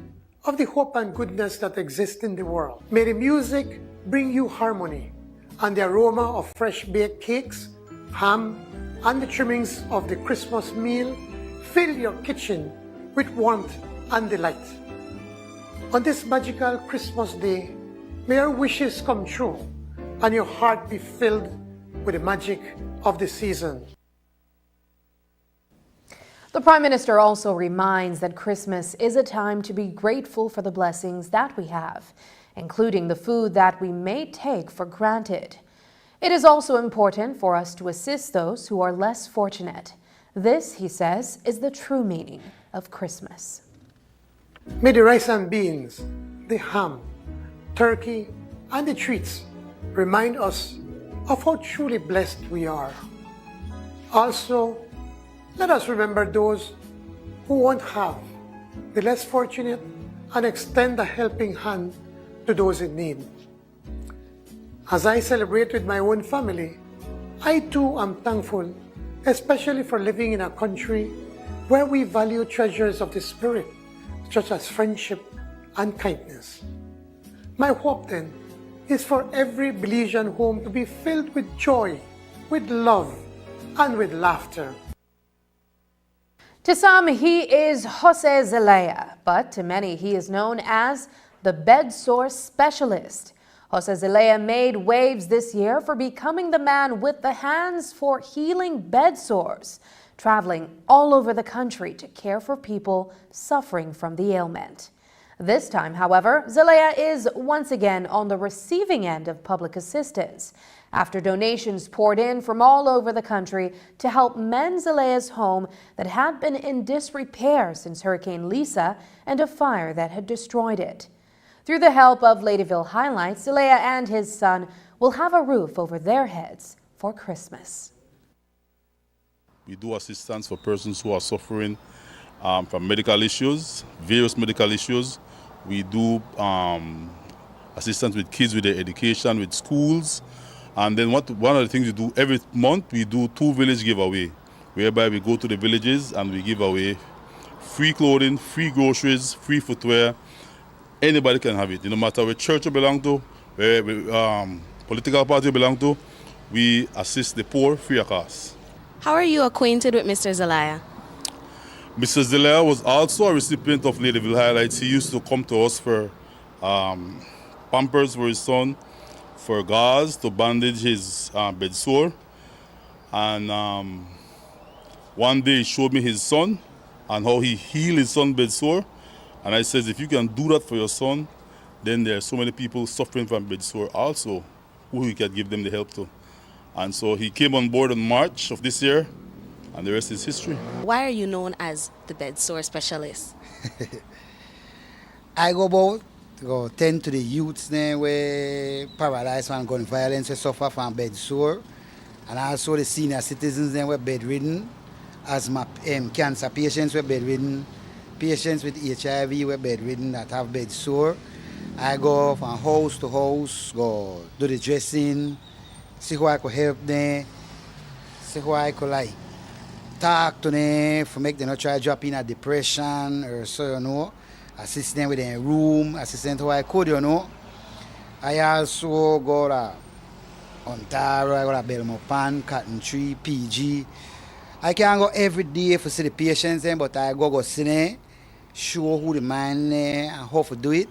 of the hope and goodness that exist in the world. May the music bring you harmony and the aroma of fresh baked cakes, ham, and the trimmings of the Christmas meal fill your kitchen with warmth and delight. On this magical Christmas day, may your wishes come true and your heart be filled with the magic of the season. The Prime Minister also reminds that Christmas is a time to be grateful for the blessings that we have, including the food that we may take for granted. It is also important for us to assist those who are less fortunate. This, he says, is the true meaning of Christmas. May the rice and beans, the ham, turkey, and the treats remind us of how truly blessed we are. Also, let us remember those who won't have, the less fortunate, and extend a helping hand to those in need. As I celebrate with my own family, I too am thankful, especially for living in a country where we value treasures of the spirit, such as friendship and kindness. My hope then is for every Belizean home to be filled with joy, with love, and with laughter. To some, he is Jose Zelaya, but to many, he is known as the bed sore specialist. Jose Zelaya made waves this year for becoming the man with the hands for healing bed sores, traveling all over the country to care for people suffering from the ailment. This time, however, Zelaya is once again on the receiving end of public assistance after donations poured in from all over the country to help mend Zelaya's home that had been in disrepair since Hurricane Lisa and a fire that had destroyed it. Through the help of Ladyville Highlights, Zelaya and his son will have a roof over their heads for Christmas. We do assistance for persons who are suffering from medical issues, various medical issues. We do assistance with kids with their education, with schools. And then one of the things we do every month, we do 2 village giveaway, whereby we go to the villages and we give away free clothing, free groceries, free footwear. Anybody can have it. No matter which church you belong to, where political party you belong to, we assist the poor free of cost. How are you acquainted with Mr. Zelaya? Mr. Zelaya was also a recipient of Ladyville Highlights. He used to come to us for Pampers for his son, for gauze to bandage his bed sore. And one day he showed me his son and how he healed his son's bed sore. And I said, if you can do that for your son, then there are so many people suffering from bed sore also who you can give them the help to. And so he came on board in March of this year, and the rest is history. Why are you known as the bed sore specialist? I go tend to the youths there where paralyzed from gun violence who suffer from bed sore, and also the senior citizens there were bedridden, asthma, cancer patients were bedridden, patients with HIV were bedridden that have bed sore. I go from house to house, go do the dressing, see how I could help them, see how I could talk to them for make them not try to drop in a depression or so, assist them with their room, assist them how I could, I also go to Ontario, I go to Belmopan, Cotton Tree, PG. I can't go every day for see the patients, but I go see them, show who the man and how to do it,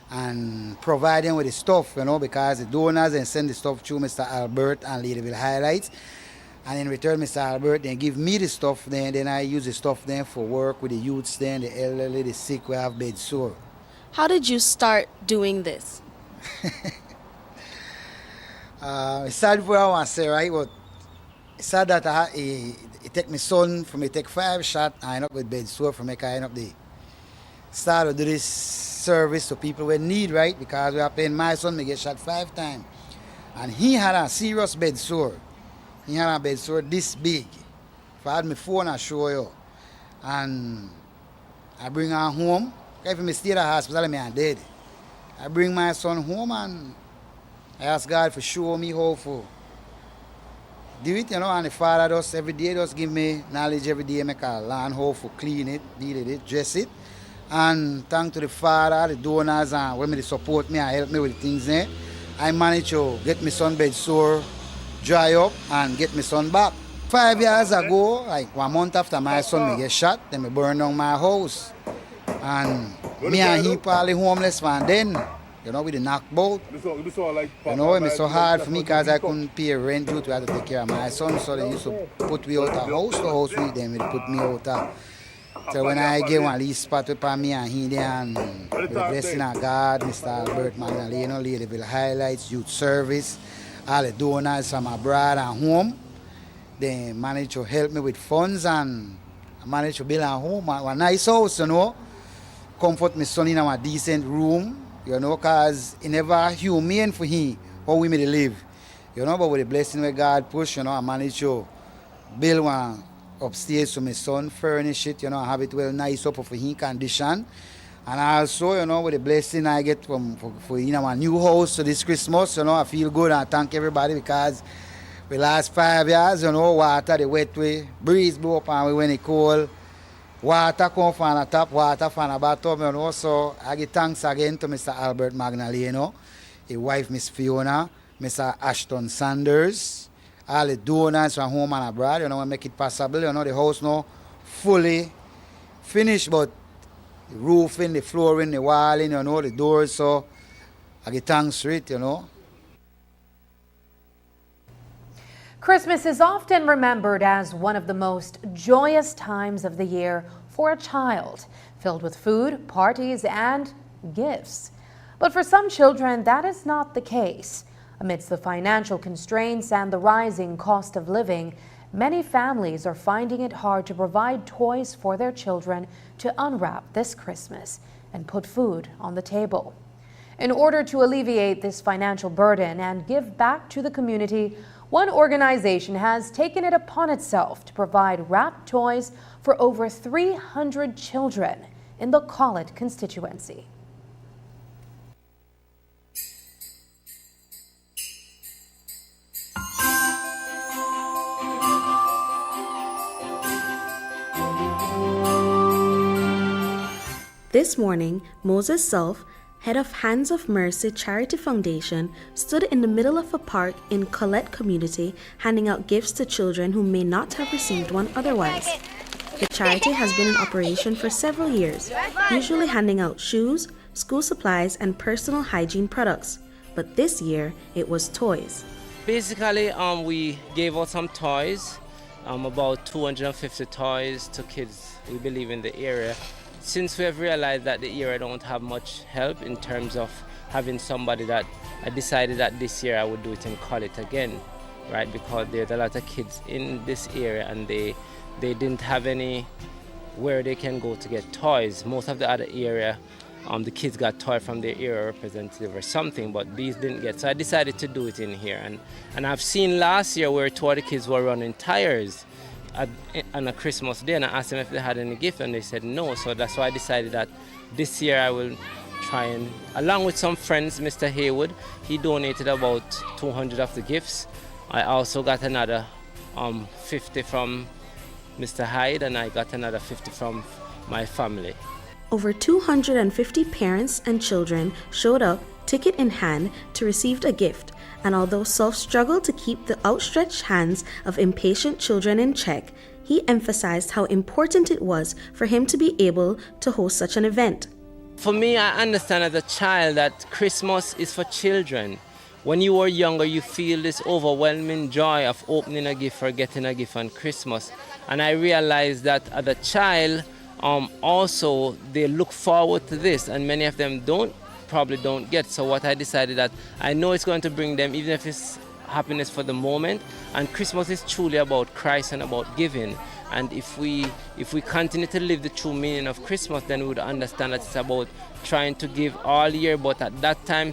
and provide them with the stuff, because the donors and send the stuff through Mr. Albert and Ladyville Highlights. And in return, Mr. Albert then give me the stuff then I use the stuff then for work with the youths then, the elderly, the sick who have bed sore. How did you start doing this? It's sad for I want to say, right? But it's sad that it take my son from me take 5 shots and I end up with bed sore from me I end up the start to do this service to people who need, right? Because we are paying my son, me get shot 5 times. And he had a serious bed sore. He had a bed sore this big. If I had my phone, I'll show you. And I bring her home. If I stay at the hospital, I'm dead. I bring my son home and I ask God to show me how to do it, you know, and the Father does every day, just give me knowledge every day, make I learn how to clean it, deal with it, dress it. And thanks to the Father, the donors, and when they support me and help me with things there, I managed to get my son bed sore, dry up, and get my son back. 5 years ago, like 1 month after my son me get shot, then me burn down my house. And me and he probably homeless man then, you know, with the knockbout. You know, it was so hard for me because I couldn't pay rent due to have to take care of my son, so they used to put me out of house to house with them, they put me out of. So when I get one lease spot with me and he there, and with the blessing of God, Mr. Albert Magdaleno, Ladyville Highlights, Youth Service, all the donors from abroad and home, they managed to help me with funds and I managed to build a home, a nice house, you know, comfort my son in a decent room, you know, because it never humane for him how we may live, you know, but with the blessing where God push, you know, I managed to build one upstairs to my son, furnish it, you know, have it well nice up for his condition. And also, you know, with the blessing I get for you know, my new house so this Christmas, you know, I feel good and thank everybody because the last 5 years, you know, water, the wet way, breeze blow up and when it cold, water come from the top, water from the bottom, you know, so I give thanks again to Mr. Albert Magdaleno, his wife, Miss Fiona, Mr. Ashton Sanders, all the donors from home and abroad, you know, make it possible, you know, the house now fully finished, but the roofing, the flooring, the walling, you know, the doors, so I give thanks to it, you know. Christmas is often remembered as one of the most joyous times of the year for a child, filled with food, parties, and gifts. But for some children, that is not the case. Amidst the financial constraints and the rising cost of living, many families are finding it hard to provide toys for their children to unwrap this Christmas and put food on the table. In order to alleviate this financial burden and give back to the community, one organization has taken it upon itself to provide wrapped toys for over 300 children in the Collett constituency. This morning, Moses Self, head of Hands of Mercy Charity Foundation, stood in the middle of a park in Collett community handing out gifts to children who may not have received one otherwise. The charity has been in operation for several years, usually handing out shoes, school supplies, and personal hygiene products. But this year, it was toys. Basically, we gave out some toys, about 250 toys to kids we believe in the area. Since we have realized that the area don't have much help in terms of having somebody, that I decided that this year I would do it in Collett again, right? Because there's a lot of kids in this area and they didn't have any where they can go to get toys. Most of the other area, the kids got toy from their area representative or something, but these didn't get. So I decided to do it in here. And I've seen last year where 2 other kids were running tires on a Christmas day, and I asked them if they had any gift, and they said no. So that's why I decided that this year I will try and, along with some friends, Mr. Haywood, he donated about 200 of the gifts. I also got another 50 from Mr. Hyde, and I got another 50 from my family. Over 250 parents and children showed up, ticket in hand, to receive a gift. And although Self struggled to keep the outstretched hands of impatient children in check, he emphasized how important it was for him to be able to host such an event. For me, I understand as a child that Christmas is for children. when you were younger, you feel this overwhelming joy of opening a gift or getting a gift on Christmas. And I realized that as a child, also they look forward to this, and many of them probably don't get. So what I decided that I know it's going to bring them, even if it's happiness for the moment. And Christmas is truly about Christ and about giving. And if we continue to live the true meaning of Christmas, then we would understand that it's about trying to give all year, but at that time,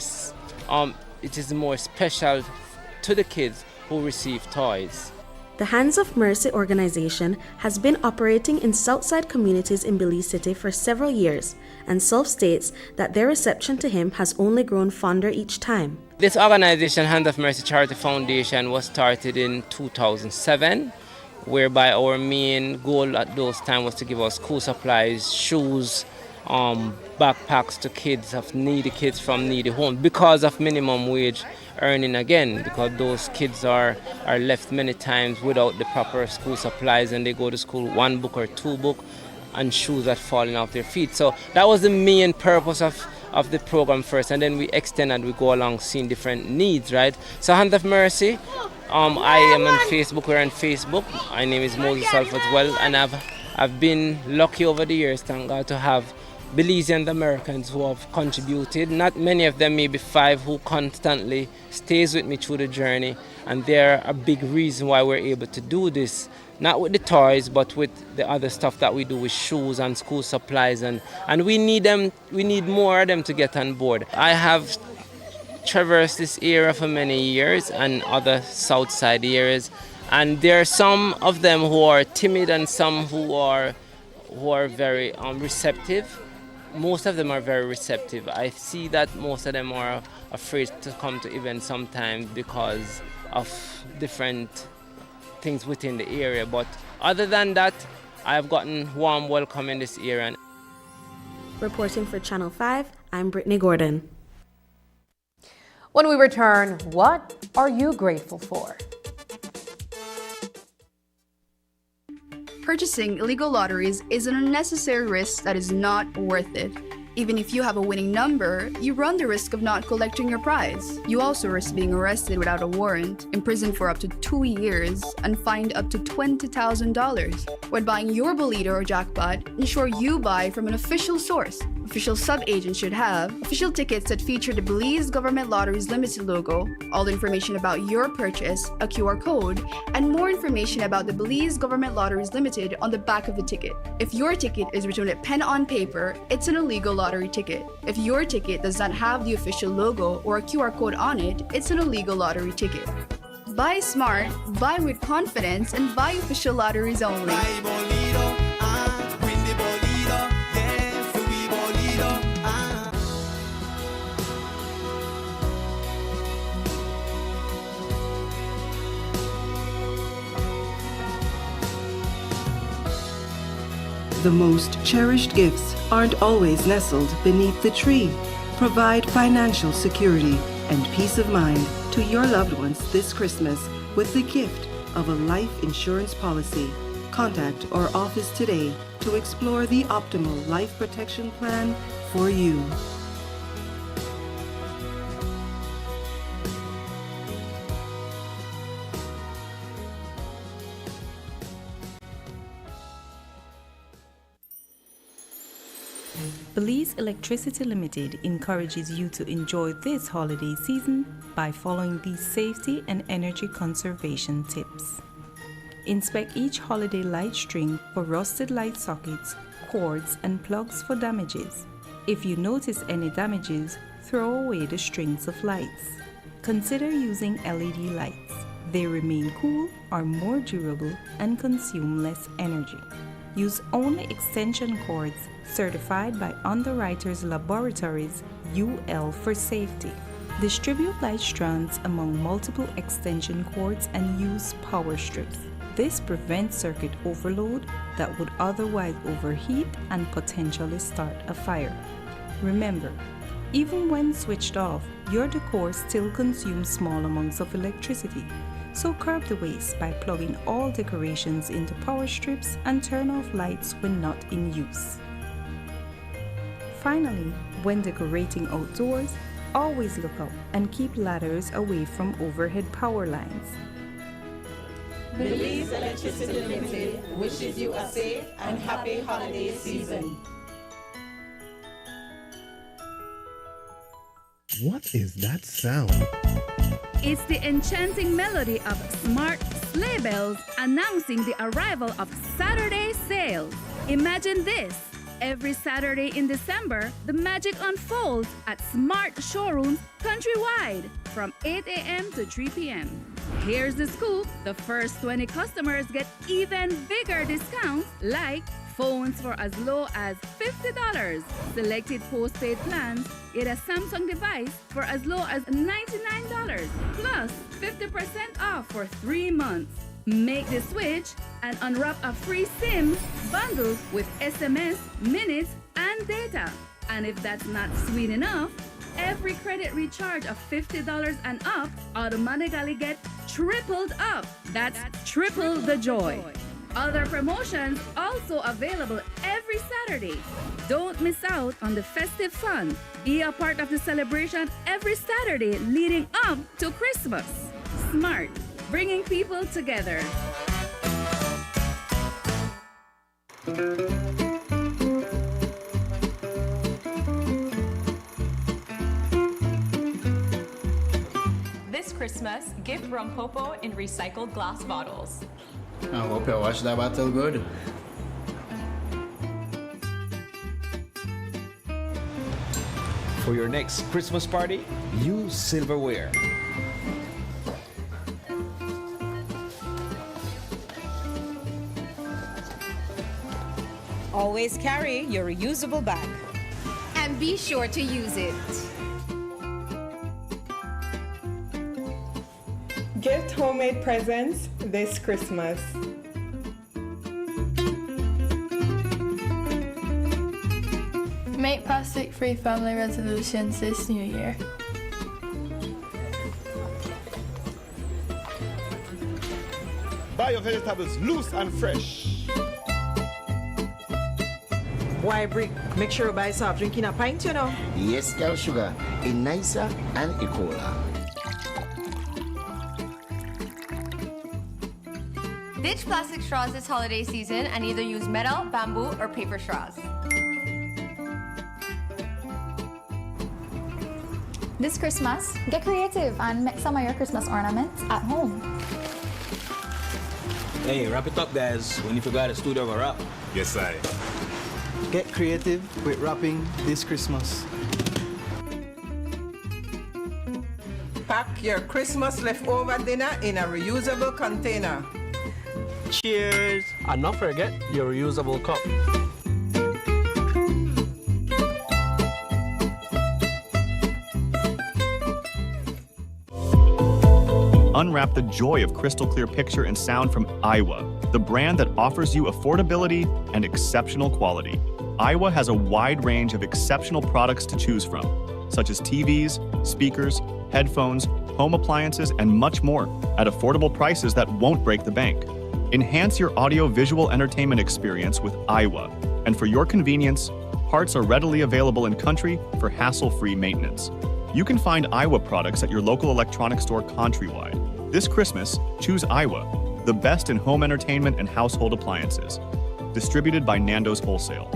it is more special to the kids who receive toys. The Hands of Mercy organization has been operating in Southside communities in Belize City for several years, and Self states that their reception to him has only grown fonder each time. This organization, Hands of Mercy Charity Foundation, was started in 2007, whereby our main goal at those times was to give us school supplies, shoes, backpacks to kids, of needy kids from needy homes, because of minimum wage earning again, because those kids are left many times without the proper school supplies, and they go to school one book or two book and shoes are falling off their feet. So that was the main purpose of the program first, and then we extend and we go along seeing different needs, right? So Hands of Mercy, I am on Facebook. We're on Facebook. My name is Moses Alpha as well, and I've been lucky over the years, thank God, to have Belizean Americans who have contributed. Not many of them, maybe 5, who constantly stays with me through the journey, and they're a big reason why we're able to do this. Not with the toys, but with the other stuff that we do with shoes and school supplies, and we need them. We need more of them to get on board. I have traversed this area for many years and other south side areas, and there are some of them who are timid and some who are very receptive. Most of them are very receptive. I see that most of them are afraid to come to events sometimes because of different things within the area. But other than that, I have gotten warm welcome in this area. Reporting for Channel 5, I'm Brittany Gordon. When we return, what are you grateful for? Purchasing illegal lotteries is an unnecessary risk that is not worth it. Even if you have a winning number, you run the risk of not collecting your prize. You also risk being arrested without a warrant, imprisoned for up to 2 years, and fined up to $20,000. When buying your Bolito or jackpot, ensure you buy from an official source. Official sub-agents should have official tickets that feature the Belize Government Lotteries Limited logo, all information about your purchase, a QR code, and more information about the Belize Government Lotteries Limited on the back of the ticket. If your ticket is written with pen on paper, it's an illegal lottery ticket. If your ticket does not have the official logo or a QR code on it, it's an illegal lottery ticket. Buy smart, buy with confidence, and buy official lotteries only. The most cherished gifts aren't always nestled beneath the tree. Provide financial security and peace of mind to your loved ones this Christmas with the gift of a life insurance policy. Contact our office today to explore the optimal life protection plan for you. Belize Electricity Limited encourages you to enjoy this holiday season by following these safety and energy conservation tips. Inspect each holiday light string for rusted light sockets, cords, and plugs for damages. If you notice any damages, throw away the strings of lights. Consider using LED lights. They remain cool, are more durable, and consume less energy. Use only extension cords certified by Underwriters Laboratories UL for safety. Distribute light strands among multiple extension cords and use power strips. This prevents circuit overload that would otherwise overheat and potentially start a fire. Remember, even when switched off, your decor still consumes small amounts of electricity. So curb the waste by plugging all decorations into power strips and turn off lights when not in use. Finally, when decorating outdoors, always look up and keep ladders away from overhead power lines. Belize Electricity Limited wishes you a safe and happy holiday season. What is that sound? It's the enchanting melody of smart sleigh bells announcing the arrival of Saturday sales. Imagine this. Every Saturday in December, the magic unfolds at smart showrooms countrywide from 8 a.m. to 3 p.m. Here's the scoop. The first 20 customers get even bigger discounts like phones for as low as $50. Selected postpaid plans get a Samsung device for as low as $99, plus 50% off for 3 months. Make the switch and unwrap a free SIM bundle with SMS, minutes, and data. And if that's not sweet enough, every credit recharge of $50 and up automatically get tripled up. That's triple the joy. Other promotions also available every Saturday. Don't miss out on the festive fun. Be a part of the celebration every Saturday leading up to Christmas. Smart, bringing people together. This Christmas, gift Rompopo in recycled glass bottles. I hope you watch that battle good. For your next Christmas party, use silverware. Always carry your reusable bag. And be sure to use it. Gift homemade presents this Christmas. Make plastic-free family resolutions this new year. Buy your vegetables loose and fresh. Why, Brick? Make sure you buy soft drink in a pint, you know. Yes, girl, sugar. In nicer and a cola. Ditch plastic straws this holiday season and either use metal, bamboo, or paper straws. This Christmas, get creative and make some of your Christmas ornaments at home. Hey, wrap it up, guys. We need to go to the studio to wrap. Yes, I. Get creative with wrapping this Christmas. Pack your Christmas leftover dinner in a reusable container. Cheers! And not forget your reusable cup. Unwrap the joy of crystal clear picture and sound from Aiwa, the brand that offers you affordability and exceptional quality. Aiwa has a wide range of exceptional products to choose from, such as TVs, speakers, headphones, home appliances, and much more at affordable prices that won't break the bank. Enhance your audio-visual entertainment experience with Aiwa, and for your convenience, parts are readily available in country for hassle-free maintenance. You can find Aiwa products at your local electronics store countrywide. This Christmas, choose Aiwa, the best in home entertainment and household appliances. Distributed by Nando's Wholesale.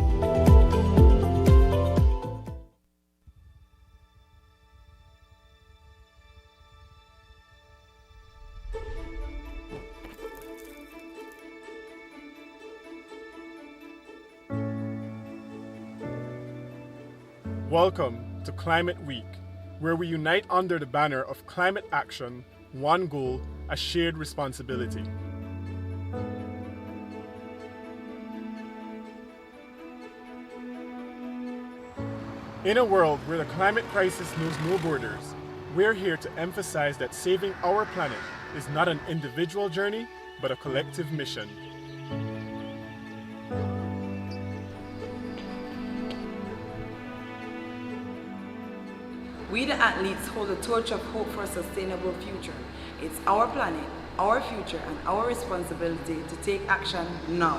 Welcome to Climate Week, where we unite under the banner of climate action, one goal, a shared responsibility. In a world where the climate crisis knows no borders, we're here to emphasize that saving our planet is not an individual journey, but a collective mission. We the athletes hold the torch of hope for a sustainable future. It's our planet, our future, and our responsibility to take action now.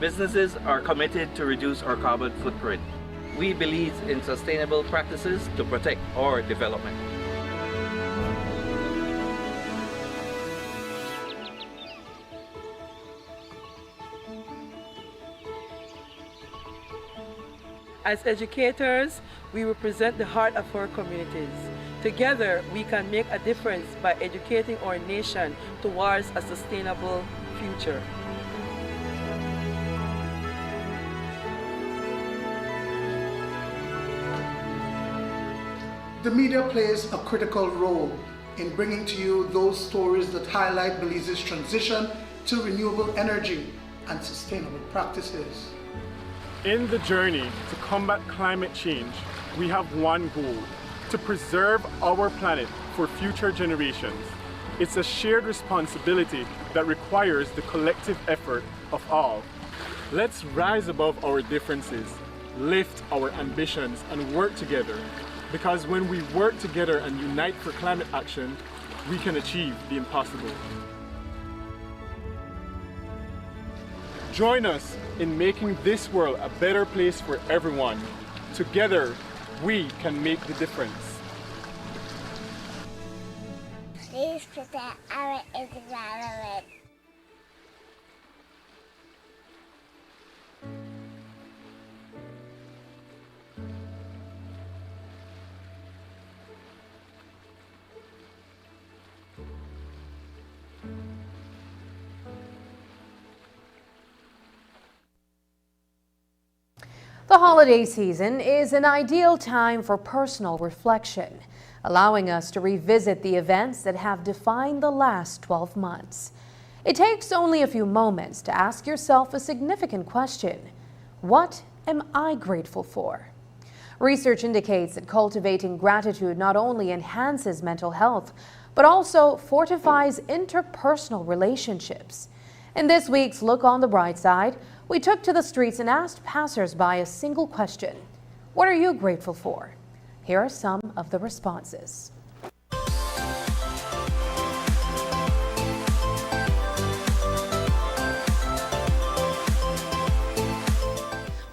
Businesses are committed to reduce our carbon footprint. We believe in sustainable practices to protect our development. As educators, we represent the heart of our communities. Together, we can make a difference by educating our nation towards a sustainable future. The media plays a critical role in bringing to you those stories that highlight Belize's transition to renewable energy and sustainable practices. In the journey to combat climate change, we have one goal: to preserve our planet for future generations. It's a shared responsibility that requires the collective effort of all. Let's rise above our differences, lift our ambitions, and work together. Because when we work together and unite for climate action, we can achieve the impossible. Join us in making this world a better place for everyone. Together, we can make the difference. Please protect our environment. The holiday season is an ideal time for personal reflection, allowing us to revisit the events that have defined the last 12 months. It takes only a few moments to ask yourself a significant question: what am I grateful for? Research indicates that cultivating gratitude not only enhances mental health, but also fortifies interpersonal relationships. In this week's Look on the Bright Side, we took to the streets and asked passers-by a single question: what are you grateful for? Here are some of the responses.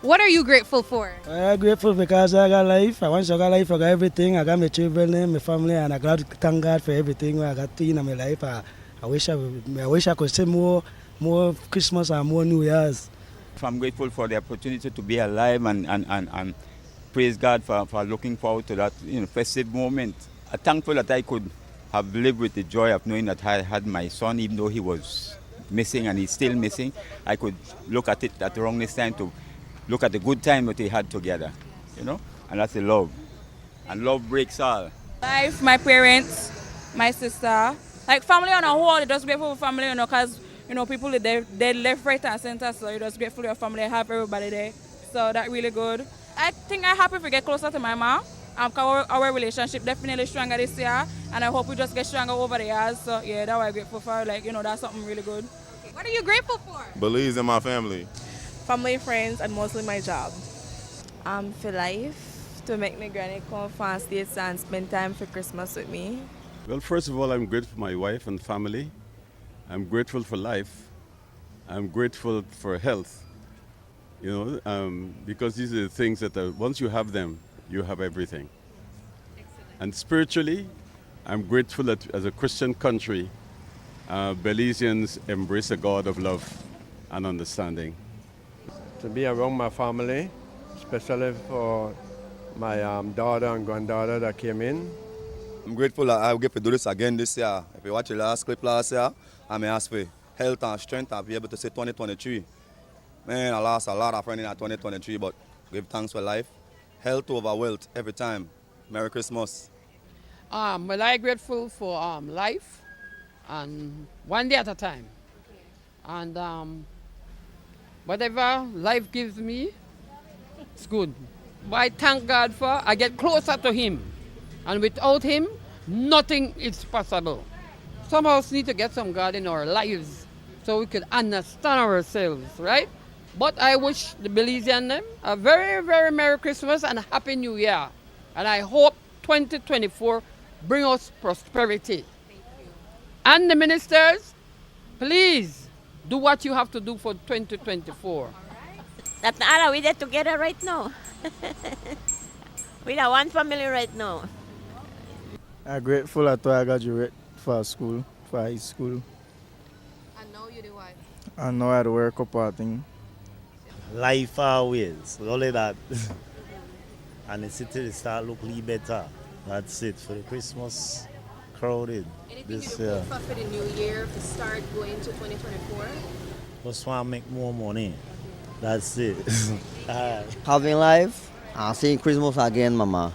What are you grateful for? I'm grateful because I got life. I want to got life. I got everything. I got my children and my family, and I got to thank God for everything I got in my life. I wish I could say more Christmas and more New Year's. I'm grateful for the opportunity to be alive and praise God for looking forward to that festive moment. I'm thankful that I could have lived with the joy of knowing that I had my son, even though he was missing and he's still missing. I could look at it at the wrongness time to look at the good time that they had together, and that's the love. And love breaks all. Life, my parents, my sister, like family on a whole, just grateful for family, because people they left, right and center, so you're just grateful for your family, have everybody there. So that's really good. I think I'm happy if we get closer to my mom. Our relationship definitely stronger this year, and I hope we just get stronger over the years. So yeah, that's what I'm grateful for. That's something really good. What are you grateful for? Belize in my family. Family, friends, and mostly my job. For life, to make my granny come from States and spend time for Christmas with me. Well, first of all, I'm grateful for my wife and family. I'm grateful for life. I'm grateful for health. Because these are the things that once you have them, you have everything. Excellent. And spiritually, I'm grateful that as a Christian country, Belizeans embrace a God of love and understanding. To be around my family, especially for my daughter and granddaughter that came in. I'm grateful that I'll get to do this again this year. If you watch the last clip last year, I may ask for health and strength and be able to say 2023. Man, I lost a lot of friends in 2023, but give thanks for life. Health over wealth every time. Merry Christmas. Well, I'm grateful for life and one day at a time. And whatever life gives me, it's good. But I thank God for I get closer to Him. And without Him, nothing is possible. Some of us need to get some God in our lives so we could understand ourselves, right? But I wish the Belizean them a very, very Merry Christmas and a Happy New Year. And I hope 2024 bring us prosperity. And the ministers, please do what you have to do for 2024. That all we there together right now. We are one family right now. I'm grateful that I graduate for school, for high school. And now you do what? And now I do work up a thing. Life always, only that. And the city start look a little better. That's it for the Christmas crowded Anything this you do year. for the new year to start going to 2024? Just want to make more money. That's it. Having life and seeing Christmas again, Mama.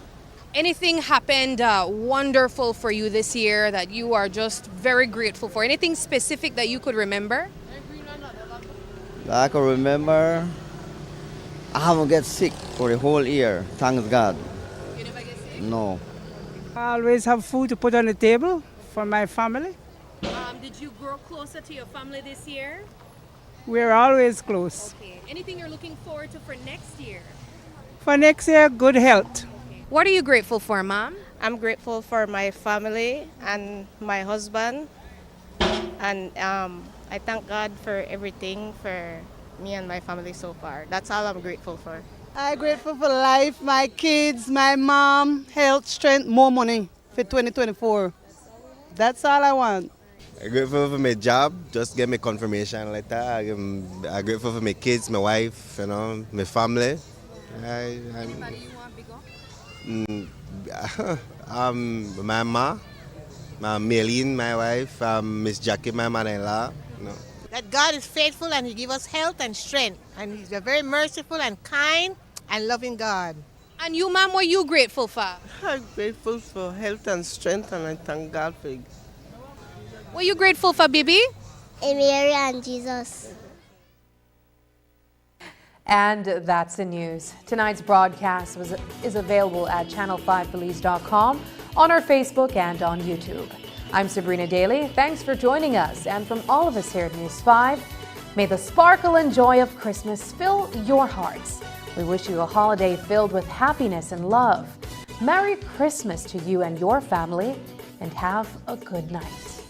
Anything happened wonderful for you this year that you are just very grateful for? Anything specific that you could remember? I can remember I haven't get sick for the whole year, thanks God. You never get sick? No. I always have food to put on the table for my family. Did you grow closer to your family this year? We're always close. Okay. Anything you're looking forward to for next year? For next year, good health. What are you grateful for, Mom? I'm grateful for my family and my husband. And I thank God for everything for me and my family so far. That's all I'm grateful for. I'm grateful for life, my kids, my mom, health, strength, more money for 2024. That's all I want. I'm grateful for my job, just get my confirmation letter. I'm grateful for my kids, my wife, you know, my family. Anybody you want bigger? My ma, Maylene, my wife, Miss Jackie, my mother-in-law. You know. That God is faithful and He gives us health and strength. And He's a very merciful and kind and loving God. And you, Mom, what are you grateful for? I'm grateful for health and strength, and I thank God for it. What are you grateful for, baby? Mary and Jesus. And that's the news. Tonight's broadcast is available at channel5belize.com, on our Facebook and on YouTube. I'm Sabrina Daly. Thanks for joining us. And from all of us here at News 5, may the sparkle and joy of Christmas fill your hearts. We wish you a holiday filled with happiness and love. Merry Christmas to you and your family, and have a good night.